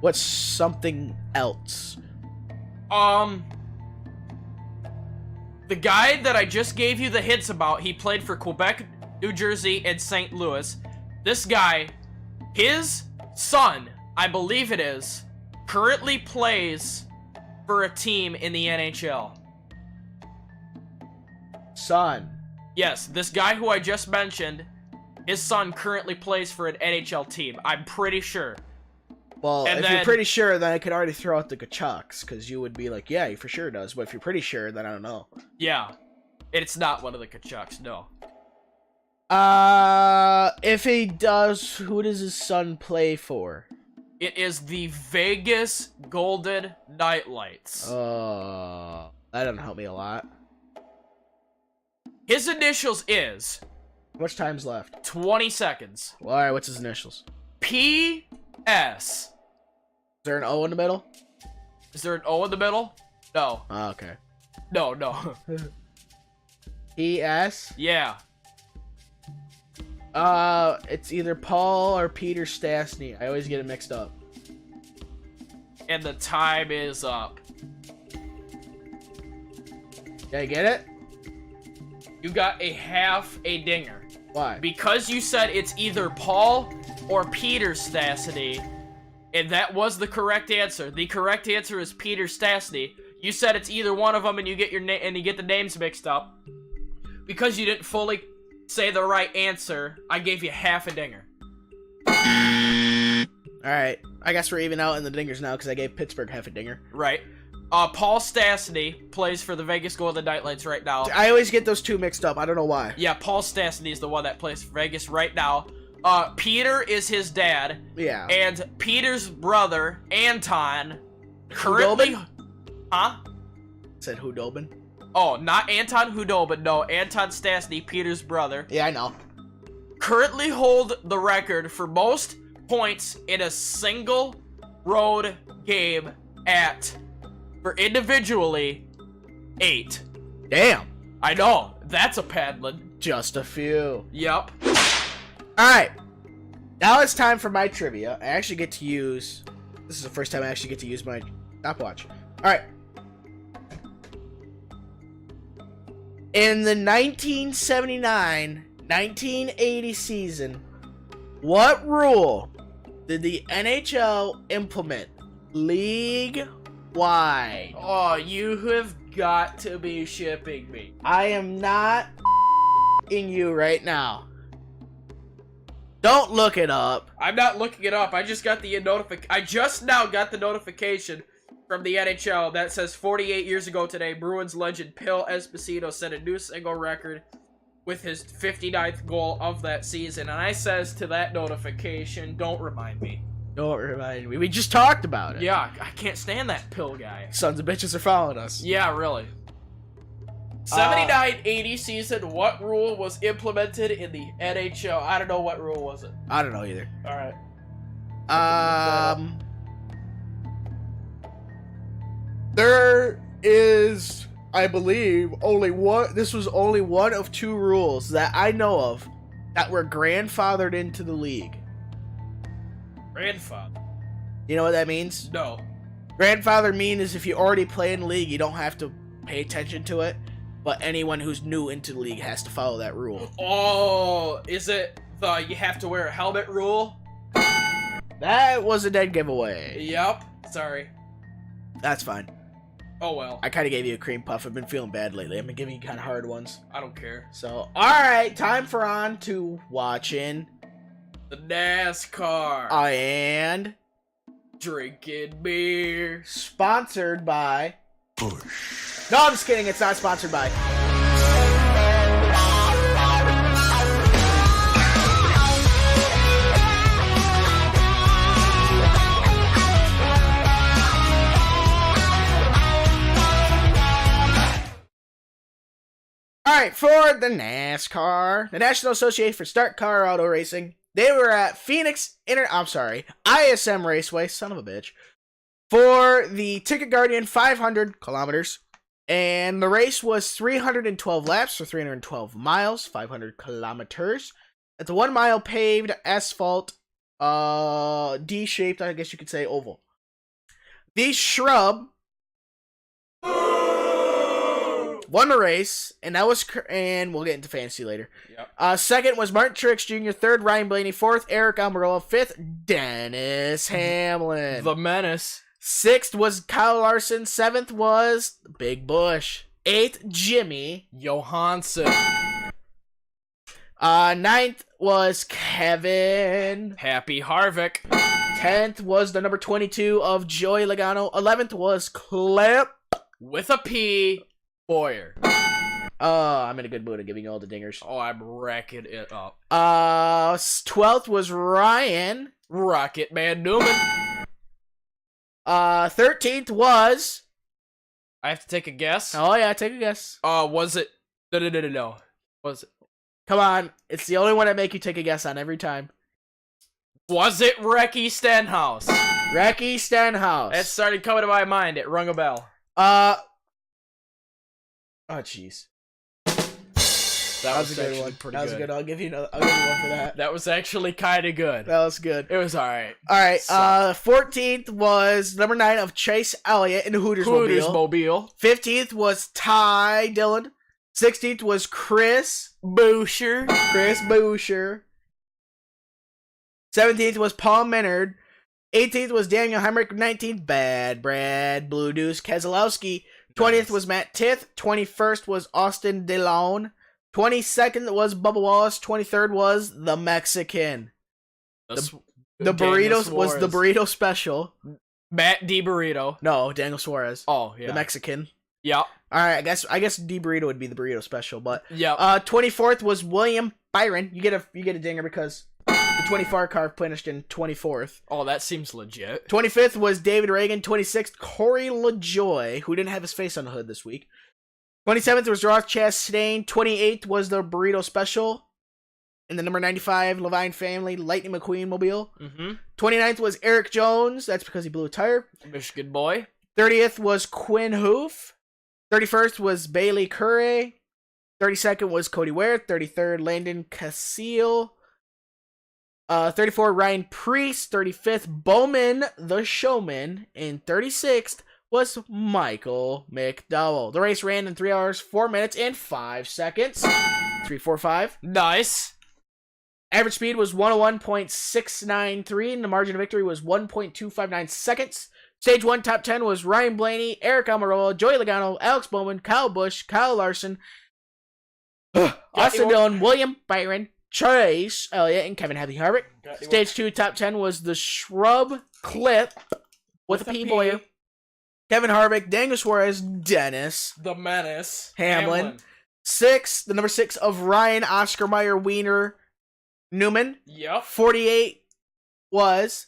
S2: What's something else?
S1: The guy that I just gave you the hints about, he played for Quebec, New Jersey, and St. Louis. This guy, his son, I believe it is, currently plays for a team in the NHL.
S2: Son.
S1: Yes, this guy who I just mentioned, his son currently plays for an NHL team. I'm pretty sure.
S2: Well,
S1: And
S2: if
S1: then-
S2: you're pretty sure, then I could already throw out the Kachucks, because you would be like, yeah, he for sure does. But if you're pretty sure, then I don't know.
S1: Yeah. It's not one of the Kachucks, no.
S2: If he does, who does his son play for?
S1: It is the Vegas Golden Knights.
S2: That doesn't help me a lot.
S1: His initials is
S2: How much time's left?
S1: 20 seconds.
S2: Well, alright, what's his initials?
S1: P.S.
S2: Is there an O in the middle?
S1: Is there an O in the middle? No.
S2: Oh, okay.
S1: No.
S2: P.S.?
S1: Yeah.
S2: It's either Paul or Peter Stastny. I always get it mixed up.
S1: And the time is up.
S2: Did I get it?
S1: You got a half a dinger.
S2: Why?
S1: Because you said it's either Paul or Peter Stastny, and that was the correct answer. The correct answer is Peter Stastny. You said it's either one of them, and you get the names mixed up. Because you didn't fully say the right answer, I gave you half a dinger.
S2: Alright, I guess we're even out in the dingers now because I gave Pittsburgh half a dinger.
S1: Right. Paul Stastny plays for the Vegas Golden Knights right now.
S2: I always get those two mixed up. I don't know why.
S1: Yeah, Paul Stastny is the one that plays for Vegas right now. Peter is his dad.
S2: Yeah.
S1: And Peter's brother, Anton, currently...
S2: Hudobin?
S1: Huh?
S2: Said Hudobin?
S1: Oh, not Anton Hudobin, no. Anton Stastny, Peter's brother.
S2: Yeah, I know.
S1: Currently hold the record for most points in a single road game for individually 8.
S2: Damn.
S1: I know, that's a paddling.
S2: Just a few.
S1: Yep.
S2: Alright. Now it's time for my trivia. I actually get to use... This is the first time I actually get to use my stopwatch. Alright. In the 1979-1980 season, what rule did the NHL implement league-wide?
S1: Oh, you have got to be shipping me.
S2: I am not in you right now. Don't look it up.
S1: I'm not looking it up. I just got the I just now got the notification from the NHL that says 48 years ago today, Bruins legend Phil Esposito set a new single record with his 59th goal of that season. And I says to that notification, don't remind me.
S2: Don't remind me. We just talked about it.
S1: Yeah, I can't stand that Pill guy.
S2: Sons of bitches are following us.
S1: Yeah, really. 79-80 season, what rule was implemented in the NHL? I don't know what rule was it.
S2: I don't know either.
S1: Alright.
S2: There is, I believe, only one. This was only one of 2 rules that I know of that were grandfathered into the league.
S1: Grandfather.
S2: You know what that means?
S1: No.
S2: Grandfather means if you already play in the league, you don't have to pay attention to it. But anyone who's new into the league has to follow that rule.
S1: Oh, is it the you have to wear a helmet rule?
S2: That was a dead giveaway.
S1: Yep. Sorry.
S2: That's fine.
S1: Oh well.
S2: I kind of gave you a cream puff. I've been feeling bad lately. I've been giving you kind of hard ones.
S1: I don't care.
S2: So, alright. Time for on to watching
S1: the NASCAR.
S2: And
S1: drinking beer.
S2: Sponsored by Push. No, I'm just kidding. It's not sponsored by. Alright, for the NASCAR, the National Association for Stock Car Auto Racing, they were at ISM Raceway, son of a bitch, for the Ticket Guardian 500 kilometers. And the race was 312 laps for 312 miles, 500 kilometers. At the 1 mile paved asphalt, D-shaped, I guess you could say oval. The Shrub won the race, and that was, and we'll get into fantasy later.
S1: Yep.
S2: Second was Martin Truex Jr., third Ryan Blaney, fourth Eric Almirola, fifth Dennis Hamlin.
S1: The Menace.
S2: Sixth was Kyle Larson, seventh was Big Bush, eighth Jimmy
S1: Johansson.
S2: Ninth was Kevin
S1: Happy Harvick.
S2: 10th was the number 22 of Joey Logano. 11th was Clip
S1: with a P Boyer.
S2: I'm in a good mood of giving you all the dingers.
S1: Oh, I'm racking it up.
S2: 12th was Ryan
S1: Rocket Man Newman.
S2: 13th was...
S1: I have to take a guess?
S2: Oh yeah, take a guess.
S1: Was it... No. Was it...
S2: Come on, it's the only one I make you take a guess on every time.
S1: Was it Recky Stenhouse?
S2: Recky Stenhouse.
S1: It started coming to my mind. It rung a bell.
S2: Oh, jeez.
S1: That was
S2: a good
S1: actually
S2: one.
S1: pretty
S2: That was
S1: good.
S2: good. I'll give you one for that.
S1: That was actually kind of good.
S2: That was good.
S1: It was all right.
S2: All right.
S1: Sucked.
S2: 14th was number 9 of Chase Elliott in the Hooters
S1: Mobile.
S2: 15th was Ty Dillon. 16th was Chris
S1: Boucher.
S2: 17th was Paul Menard. 18th was Daniel Hemrick. 19th, Bad Brad Blue Deuce Keselowski. 20th was Matt Tith. 21st was Austin DeLone. 22nd was Bubba Wallace. 23rd was the Mexican. The burritos was the burrito special.
S1: Matt D Burrito.
S2: No, Daniel Suarez.
S1: Oh yeah.
S2: The Mexican.
S1: Yep.
S2: All right, I guess D Burrito would be the burrito special, but
S1: Yep.
S2: 24th was William Byron. You get a dinger because the 24 car finished in 24th.
S1: Oh, that seems legit.
S2: 25th was David Reagan. 26th, Corey LaJoy, who didn't have his face on the hood this week. 27th was Ross Chastain. 28th was the burrito special. In the number 95 Levine family Lightning McQueen mobile. 29th was Eric Jones. That's because he blew a tire.
S1: Michigan boy.
S2: 30th was Quinn Hoof. 31st was Bailey Curry. 32nd was Cody Ware. 33rd, Landon Casil. 34th, Ryan Priest. 35th, Bowman the Showman. And 36th was Michael McDowell. The race ran in 3 hours, 4 minutes, and 5 seconds. 3:45.
S1: Nice.
S2: Average speed was 101.693, and the margin of victory was 1.259 seconds. Stage 1 top 10 was Ryan Blaney, Eric Almirola, Joey Logano, Alex Bowman, Kyle Busch, Kyle Larson, Austin Dillon, William Byron, Chase Elliott, and Kevin Heavy Harvick. Stage 2 top 10 was the Shrub Clip with a P Boyer, Kevin Harvick, Daniel Suarez, Dennis,
S1: The Menace.
S2: Hamlin. The number 6 of Ryan, Oscar Mayer, Wiener, Newman.
S1: Yep.
S2: 48 was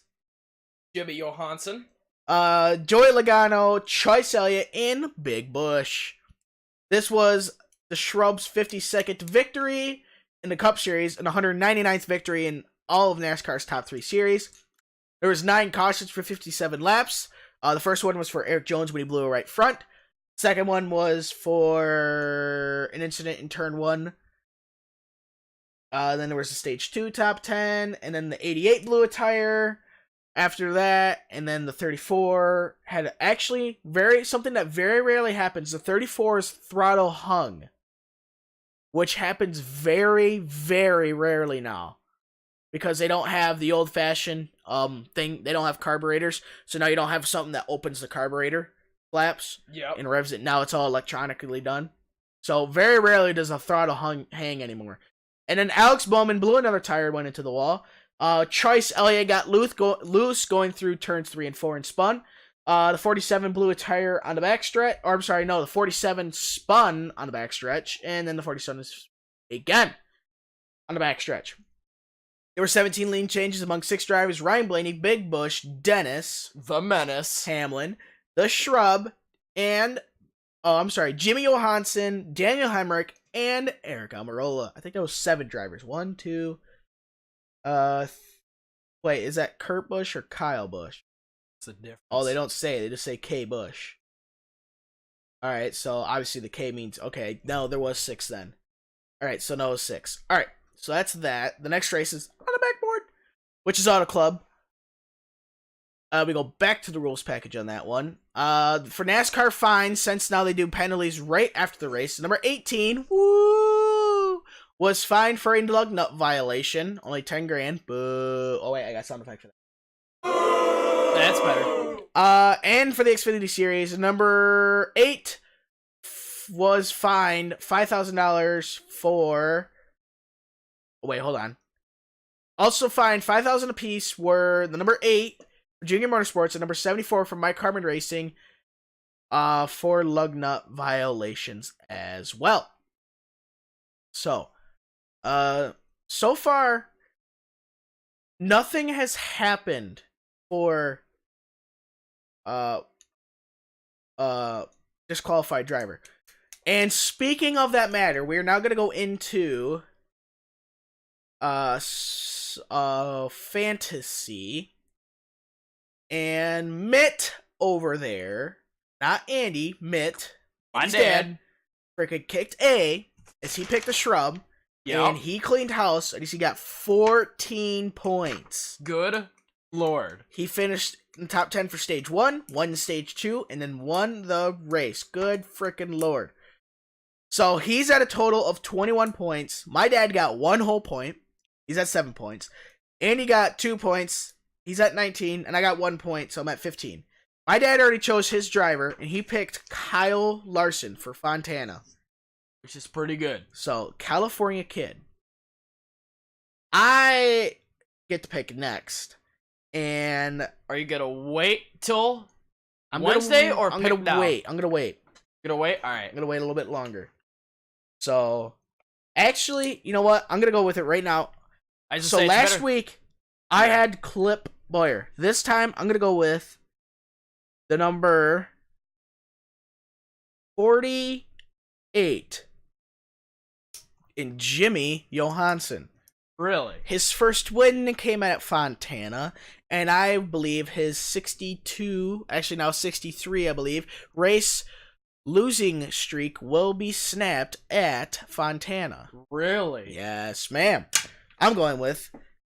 S1: Jimmy Johansson.
S2: Joey Logano, Chase Elliott, and Big Bush. This was the Shrubs' 52nd victory in the Cup Series and 199th victory in all of NASCAR's top 3 series. There was 9 cautions for 57 laps. The first one was for Eric Jones when he blew a right front. Second one was for an incident in turn 1. Then there was the Stage 2 top 10, and then the 88 blew a tire after that, and then the 34 had actually something that very rarely happens. The 34's throttle hung, which happens very, very rarely now because they don't have the old-fashioned thing. They don't have carburetors, so now you don't have something that opens the carburetor flaps and revs it. Now it's all electronically done. So very rarely does a throttle hang anymore. And then Alex Bowman blew another tire, went into the wall. Chase Elliott got loose going through turns 3 and 4 and spun. The 47 blew a tire on the backstretch. Or I'm sorry, no, the 47 spun on the backstretch, and then the 47 is again on the backstretch. There were 17 lean changes among 6 drivers: Ryan Blaney, Big Bush, Dennis,
S1: The Menace,
S2: Hamlin, the Shrub, and Jimmy Johansson, Daniel Hemrick, and Eric Almirola. I think that was 7 drivers. 1, 2. Wait, is that Kurt Busch or Kyle Busch?
S1: It's a difference.
S2: Oh, they don't say. They just say K Busch. Alright, so obviously the K means, okay, no, there was 6 then. Alright, so no, it was 6. Alright, so that's that. The next race is on the backboard, which is Auto Club. We go back to the rules package on that one. For NASCAR fines, since now they do penalties right after the race, number 18, was fined for a lug nut violation. Only 10 grand. Boo. Oh, wait, I got sound effect for that.
S1: That's better.
S2: And for the Xfinity Series, number 8 was fined $5,000 for... Oh, wait, hold on. Also fined $5,000 apiece were the number 8 for Junior Motorsports and number 74 for Mike Harmon Racing for lug nut violations as well. So, so far, nothing has happened for disqualified driver. And speaking of that matter, we are now going to go into fantasy. And Mitt over there, not Andy, Mitt,
S1: My
S2: his
S1: dad.
S2: freaking kicked A is he picked a shrub,
S1: Yeah.
S2: and he cleaned house, and he got 14 points.
S1: Good lord.
S2: He finished in the top 10 for stage 1, won stage 2, and then won the race. Good freaking lord. So he's at a total of 21 points. My dad got 1 whole point. He's at 7 points. Andy got 2 points. He's at 19, and I got 1 point, so I'm at 15. My dad already chose his driver, and he picked Kyle Larson for Fontana.
S1: Which is pretty good.
S2: So, California kid. I get to pick next. And
S1: Are you gonna wait till
S2: I'm
S1: Wednesday
S2: gonna,
S1: or
S2: I'm
S1: pick
S2: gonna
S1: now?
S2: wait. I'm gonna wait.
S1: Gonna wait? Alright.
S2: I'm gonna wait a little bit longer. So, actually, you know what? I'm gonna go with it right now. So last week, I had Clip Boyer. This time, I'm gonna go with the number 48 in Jimmy Johansson.
S1: Really?
S2: His first win came at Fontana, and I believe his 62, actually now 63, I believe, race losing streak will be snapped at Fontana.
S1: Really?
S2: Yes, ma'am. I'm going with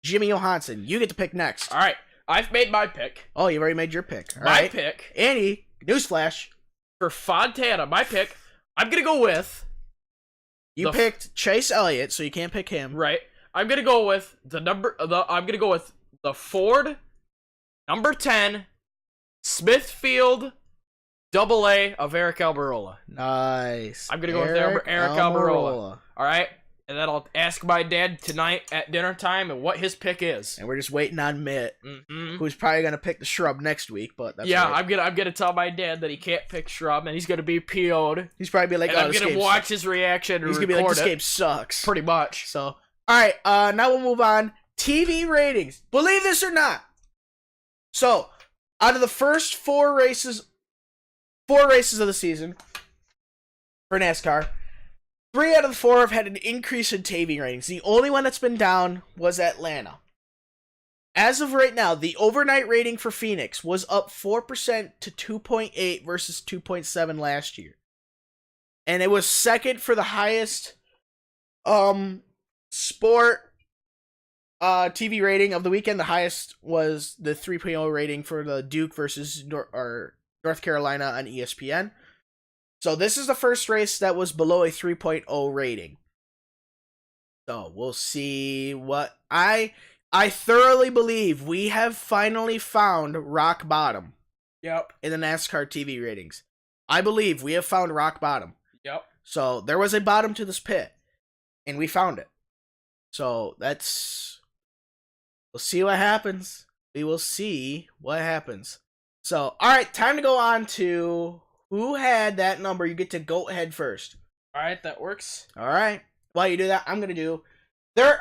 S2: Jimmy Johansson. You get to pick next.
S1: Alright. I've made my pick.
S2: Oh, you've already made your pick. All
S1: My
S2: right.
S1: pick
S2: Andy, newsflash.
S1: for Fontana, my pick, I'm gonna go with
S2: You picked Chase Elliott, so you can't pick him.
S1: right. I'm gonna go with I'm gonna go with the Ford number 10 Smithfield AA of Eric Almirola.
S2: Nice.
S1: I'm gonna go with Eric Almirola. Alright? And then I'll ask my dad tonight at dinner time and what his pick is.
S2: And we're just waiting on Mitt,
S1: Mm-hmm.
S2: who's probably gonna pick the shrub next week. But that's
S1: Yeah,
S2: right.
S1: I'm gonna tell my dad that he can't pick Shrub and he's gonna be PO'd.
S2: He's probably be like,
S1: And
S2: "Oh,
S1: I'm
S2: this
S1: gonna
S2: game
S1: watch
S2: sucks."
S1: his reaction and
S2: He's gonna be like,
S1: record
S2: "This
S1: it.
S2: game sucks."
S1: Pretty much.
S2: So, all right. Now we'll move on. TV ratings. Believe this or not. So, out of the first four races of the season for NASCAR, 3 out of the 4 have had an increase in TV ratings. The only one that's been down was Atlanta. As of right now, the overnight rating for Phoenix was up 4% to 2.8 versus 2.7 last year. And it was second for the highest sport TV rating of the weekend. The highest was the 3.0 rating for the Duke versus North Carolina on ESPN. So this is the first race that was below a 3.0 rating. So we'll see what I thoroughly believe we have finally found rock bottom.
S1: Yep.
S2: In the NASCAR TV ratings. I believe we have found rock bottom.
S1: Yep.
S2: So there was a bottom to this pit, and we found it. So we'll see what happens. We will see what happens. So, all right, time to go on to who had that number. You get to go ahead first.
S1: Alright, that works.
S2: All right. While you do that, I'm gonna do. There's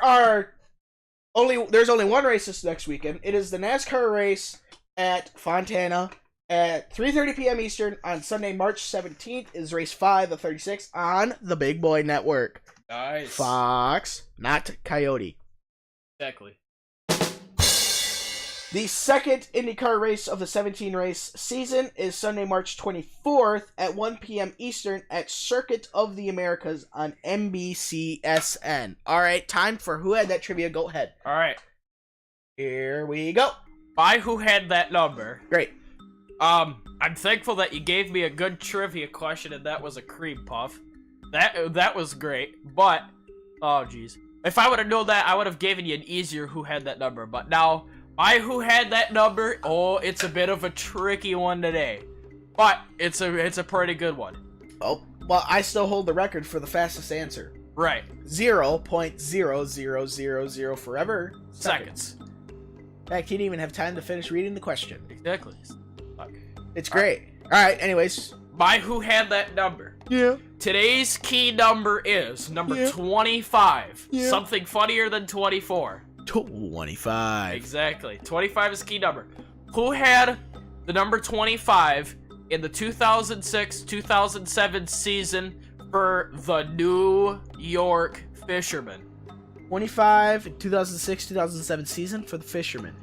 S2: only one race this next weekend. It is the NASCAR race at Fontana at 3:30 p.m. Eastern on Sunday, March 17th. Is race 5 of 36 on the Big Boy Network.
S1: Nice.
S2: Fox, not Coyote.
S1: Exactly.
S2: The second IndyCar race of the 17-race season is Sunday, March 24th at 1 p.m. Eastern at Circuit of the Americas on NBCSN. All right, time for Who Had That Trivia. Go ahead.
S1: Alright.
S2: Here we go.
S1: By who had that number?
S2: Great.
S1: I'm thankful that you gave me a good trivia question and that was a cream puff. That was great, but oh jeez. If I would have known that, I would have given you an easier who had that number, but now by who had that number, oh, it's a bit of a tricky one today. But it's a pretty good one.
S2: Oh, well, I still hold the record for the fastest answer.
S1: Right.
S2: 0.0000 forever
S1: Seconds.
S2: In fact, he didn't even have time to finish reading the question.
S1: Exactly.
S2: It's great. All right, anyways.
S1: By who had that number?
S2: Yeah.
S1: Today's key number is number 25.
S2: Yeah.
S1: Something funnier than 24.
S2: 25.
S1: Exactly. 25 is key number. Who had the number 25 in the 2006-2007 season for the New York Fishermen?
S2: 25 in 2006-2007 season for the Fishermen.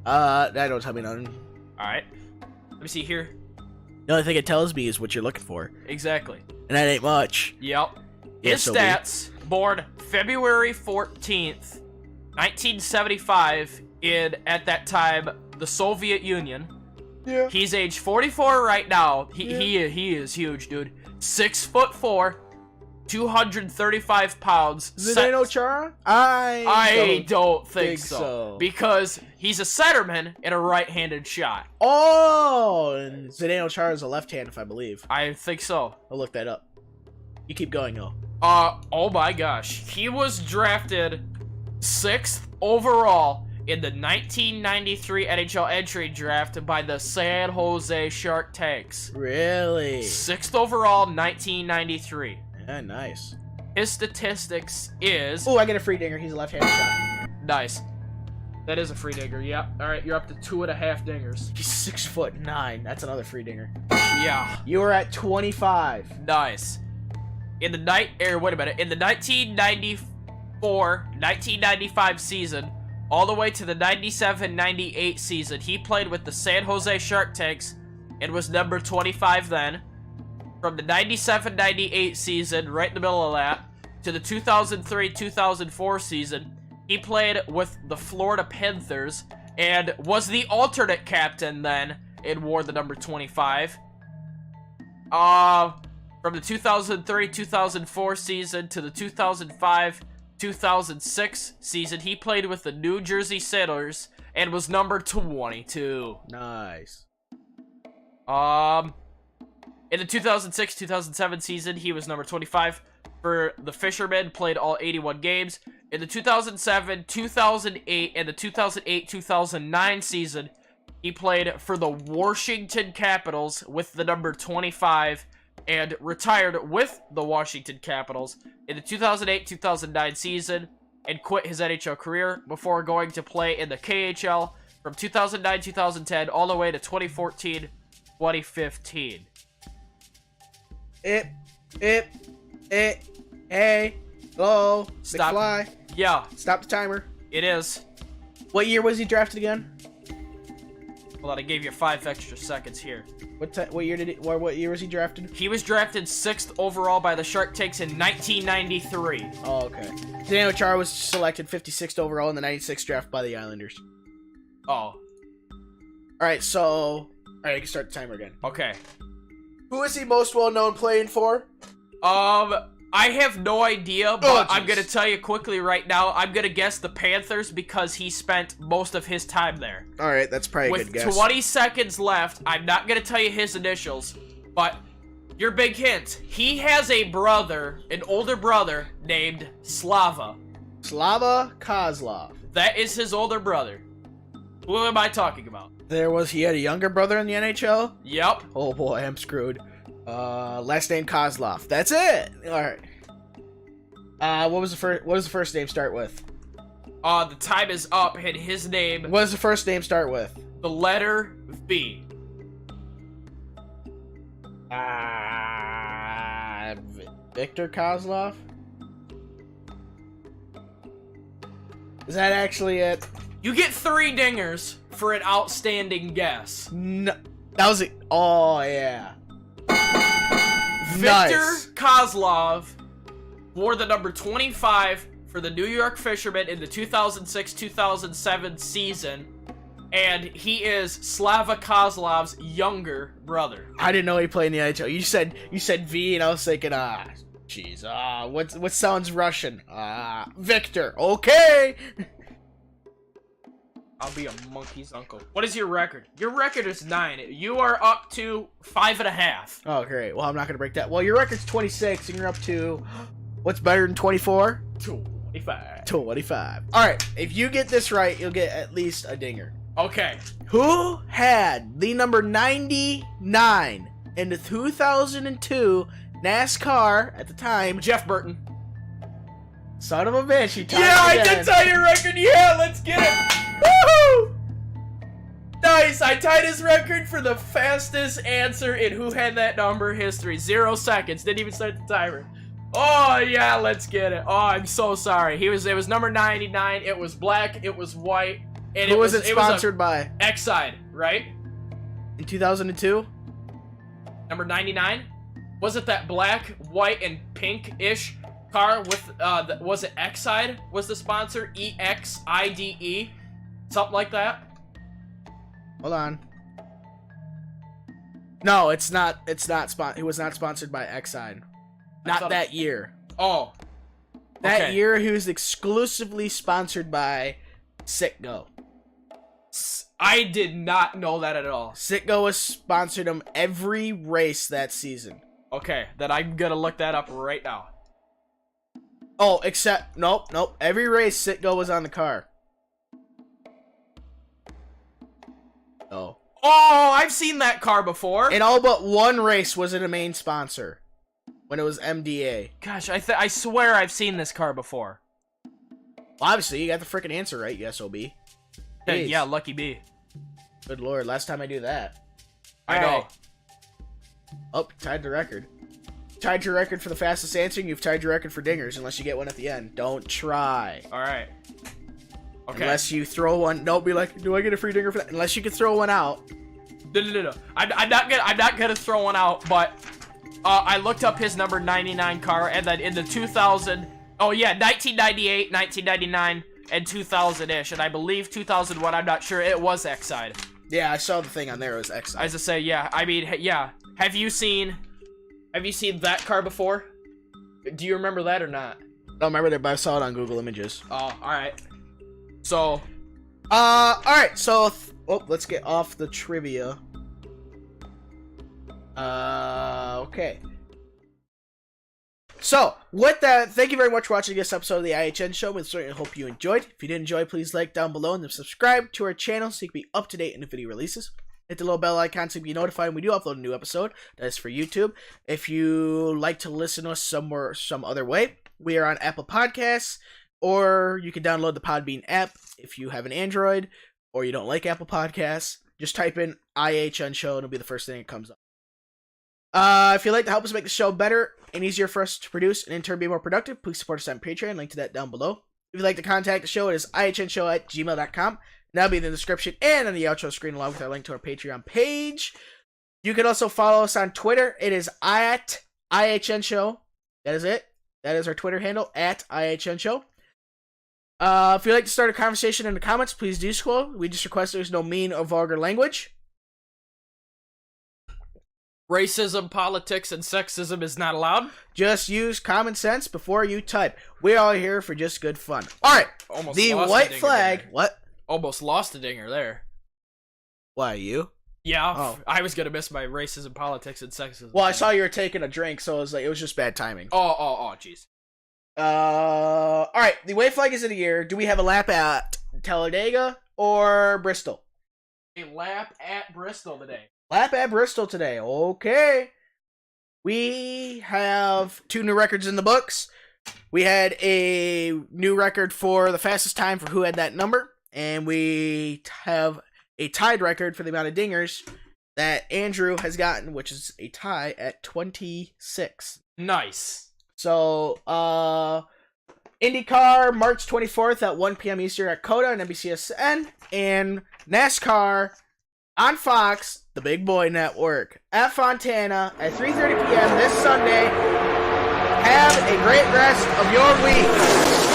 S2: That don't tell me nothing.
S1: Alright. Let me see here.
S2: The only thing it tells me is what you're looking for.
S1: Exactly.
S2: And that ain't much.
S1: Yep. His
S2: SOB.
S1: stats, born February 14th, 1975, in, at that time, the Soviet Union.
S2: Yeah.
S1: He's age 44 right now. He is huge, dude. 6'4", 235 pounds.
S2: Zdeno Chara?
S1: I don't think so. Because he's a centerman in a right-handed shot.
S2: Oh, and Zdeno Chara is a left-hand, if I believe.
S1: I think so.
S2: I'll look that up. You keep going, though.
S1: Oh my gosh. He was drafted 6th overall in the 1993 NHL entry draft by the San Jose Shark Tanks.
S2: Really?
S1: 6th overall, 1993.
S2: Yeah, nice.
S1: His statistics is...
S2: Oh, I get a free dinger. He's a left-handed shot.
S1: Nice. That is a free dinger, yep. Alright, you're up to 2.5 dingers.
S2: He's 6'9". That's another free dinger.
S1: Yeah.
S2: You were at 25.
S1: Nice. In the in the 1994-1995 season, all the way to the 97-98 season, he played with the San Jose Shark Tanks and was number 25 then. From the 97-98 season, right in the middle of that, to the 2003-2004 season, he played with the Florida Panthers and was the alternate captain then and wore the number 25. From the 2003-2004 season to the 2005-2006 season, he played with the New Jersey Sailors and was number 22.
S2: Nice.
S1: In the 2006-2007 season, he was number 25 for the Fishermen, played all 81 games. In the 2007, 2008, and the 2008-2009 season, he played for the Washington Capitals with the number 25 and retired with the Washington Capitals in the 2008-2009 season and quit his NHL career before going to play in the KHL from 2009-2010 all the way to 2014-2015.
S2: Hey, hello,
S1: Stop.
S2: McFly.
S1: Yeah,
S2: Stop the timer.
S1: it is.
S2: What year was he drafted again?
S1: Hold on, I gave you 5 extra seconds here.
S2: What year did he? What year was he drafted?
S1: He was drafted 6th overall by the Shark Tanks in 1993.
S2: Oh, okay. Zdeno Chara was selected 56th overall in the 96 draft by the Islanders.
S1: Oh,
S2: All right, so I can start the timer again.
S1: okay.
S2: Who is he most well known playing for?
S1: I have no idea, but I'm
S2: jeez.
S1: gonna tell you quickly right now. I'm gonna guess the Panthers because he spent most of his time there.
S2: All right, that's probably a
S1: With
S2: good guess.
S1: 20 seconds left, I'm not gonna tell you his initials, but your big hint: he has a brother, an older brother named Slava.
S2: Slava Kozlov.
S1: That is his older brother. Who am I talking about?
S2: He had a younger brother in the NHL?
S1: Yep.
S2: Oh boy, I'm screwed. Last name Kozlov. That's it. All right. What does the first name start with?
S1: The time is up, and his name,
S2: What does the first name start with?
S1: the letter V.
S2: Victor Kozlov? Is that actually it?
S1: You get 3 dingers for an outstanding guess.
S2: No. That was it. Oh, yeah.
S1: Victor
S2: Nice.
S1: Kozlov wore the number 25 for the New York Fishermen in the 2006-2007 season, and he is Slava Kozlov's younger brother.
S2: I didn't know he played in the NHL. You said V, and I was thinking, jeez, what sounds Russian? Victor. Okay.
S1: I'll be a monkey's uncle. What is your record? Your record is 9. You are up to 5.5.
S2: Oh, great. Well, I'm not gonna break that. Well, your record's 26, and you're up to what's better than 24?
S1: 25.
S2: 25. All right. If you get this right, you'll get at least a dinger.
S1: Okay.
S2: Who had the number 99 in the 2002 NASCAR at the time?
S1: Jeff Burton.
S2: Son of a bitch, he tied
S1: Yeah,
S2: it
S1: I
S2: again.
S1: did tie your record. Yeah, let's get it. Woohoo! Nice. I tied his record for the fastest answer in Who Had That Number history. 0 seconds. Didn't even start the timer. Oh, yeah, let's get it. Oh, I'm so sorry. It was number 99. It was black. It was white. And
S2: Who was it sponsored by?
S1: Exide, right?
S2: In 2002?
S1: Number 99? Was it that black, white, and pink-ish car with, was it Exide was the sponsor? EXIDE? Something like that?
S2: Hold on. No, it's not. It was not sponsored by Exide. Not that year.
S1: Oh.
S2: That
S1: Okay.
S2: year, he was exclusively sponsored by Citgo.
S1: I did not know that at all.
S2: Citgo has sponsored him every race that season.
S1: Okay, then I'm gonna look that up right now.
S2: Oh, except nope. Every race Citgo was on the car. Oh.
S1: Oh, I've seen that car before.
S2: In all but one race was it a main sponsor. When it was MDA.
S1: Gosh, I swear I've seen this car before.
S2: Well, obviously, you got the freaking answer right, you SOB.
S1: Hey,
S2: Jeez.
S1: yeah, lucky me.
S2: Good lord, last time I do that.
S1: I know.
S2: Alright. Oh, tied the record. Tied your record for the fastest answer, and you've tied your record for dingers, unless you get one at the end. Don't try.
S1: Alright. Okay.
S2: Unless you throw one. Don't be like, do I get a free dinger for that? Unless you can throw one out.
S1: No. I'm not gonna throw one out, but I looked up his number 99 car, and then in the 2000, oh yeah, 1998, 1999, and 2000-ish, and I believe 2001, I'm not sure, it was Exide.
S2: Yeah, I saw the thing on there. It was X.
S1: As I say, yeah, I mean, yeah. Have you seen that car before? Do you remember that or not?
S2: I don't remember that, but I saw it on Google Images.
S1: Oh, alright. So,
S2: alright, so, let's get off the trivia. Okay. So, with that, thank you very much for watching this episode of the IHN Show. We certainly hope you enjoyed. If you did enjoy, please like down below and then subscribe to our channel so you can be up to date in the video releases. Hit the little bell icon so you can be notified when we do upload a new episode. That is for YouTube. If you like to listen to us some other way, we are on Apple Podcasts, or you can download the Podbean app if you have an Android, or you don't like Apple Podcasts. Just type in IHN Show and it'll be the first thing that comes up. If you'd like to help us make the show better and easier for us to produce and in turn be more productive, please support us on Patreon. Link to that down below. If you'd like to contact the show, it is ihnshow@gmail.com. That'll be in the description and on the outro screen along with our link to our Patreon page. You can also follow us on Twitter. It is at IHN Show. That is it. That is our Twitter handle, at IHN Show. If you'd like to start a conversation in the comments, please do so. We just request there's no mean or vulgar language.
S1: racism, politics, and sexism is not allowed.
S2: Just use common sense before you type. We're all here for just good fun. Alright, the white flag... What?
S1: Almost lost a dinger there.
S2: Why, you?
S1: Yeah,
S2: Oh.
S1: I was gonna miss my racism, politics, and sexism.
S2: Well, I saw you were taking a drink, so it was just bad timing.
S1: Oh, jeez.
S2: Alright, the white flag is of the year. Do we have a lap at Talladega or Bristol?
S1: A lap at Bristol today.
S2: Lap at Bristol today. Okay. We have 2 new records in the books. We had a new record for the fastest time for who had that number. And we have a tied record for the amount of dingers that Andrew has gotten, which is a tie at 26.
S1: Nice.
S2: So, IndyCar, March 24th at 1 p.m. Eastern at Coda and NBCSN. And NASCAR on Fox, the Big Boy Network, at Fontana at 3:30 p.m. this Sunday. Have a great rest of your week.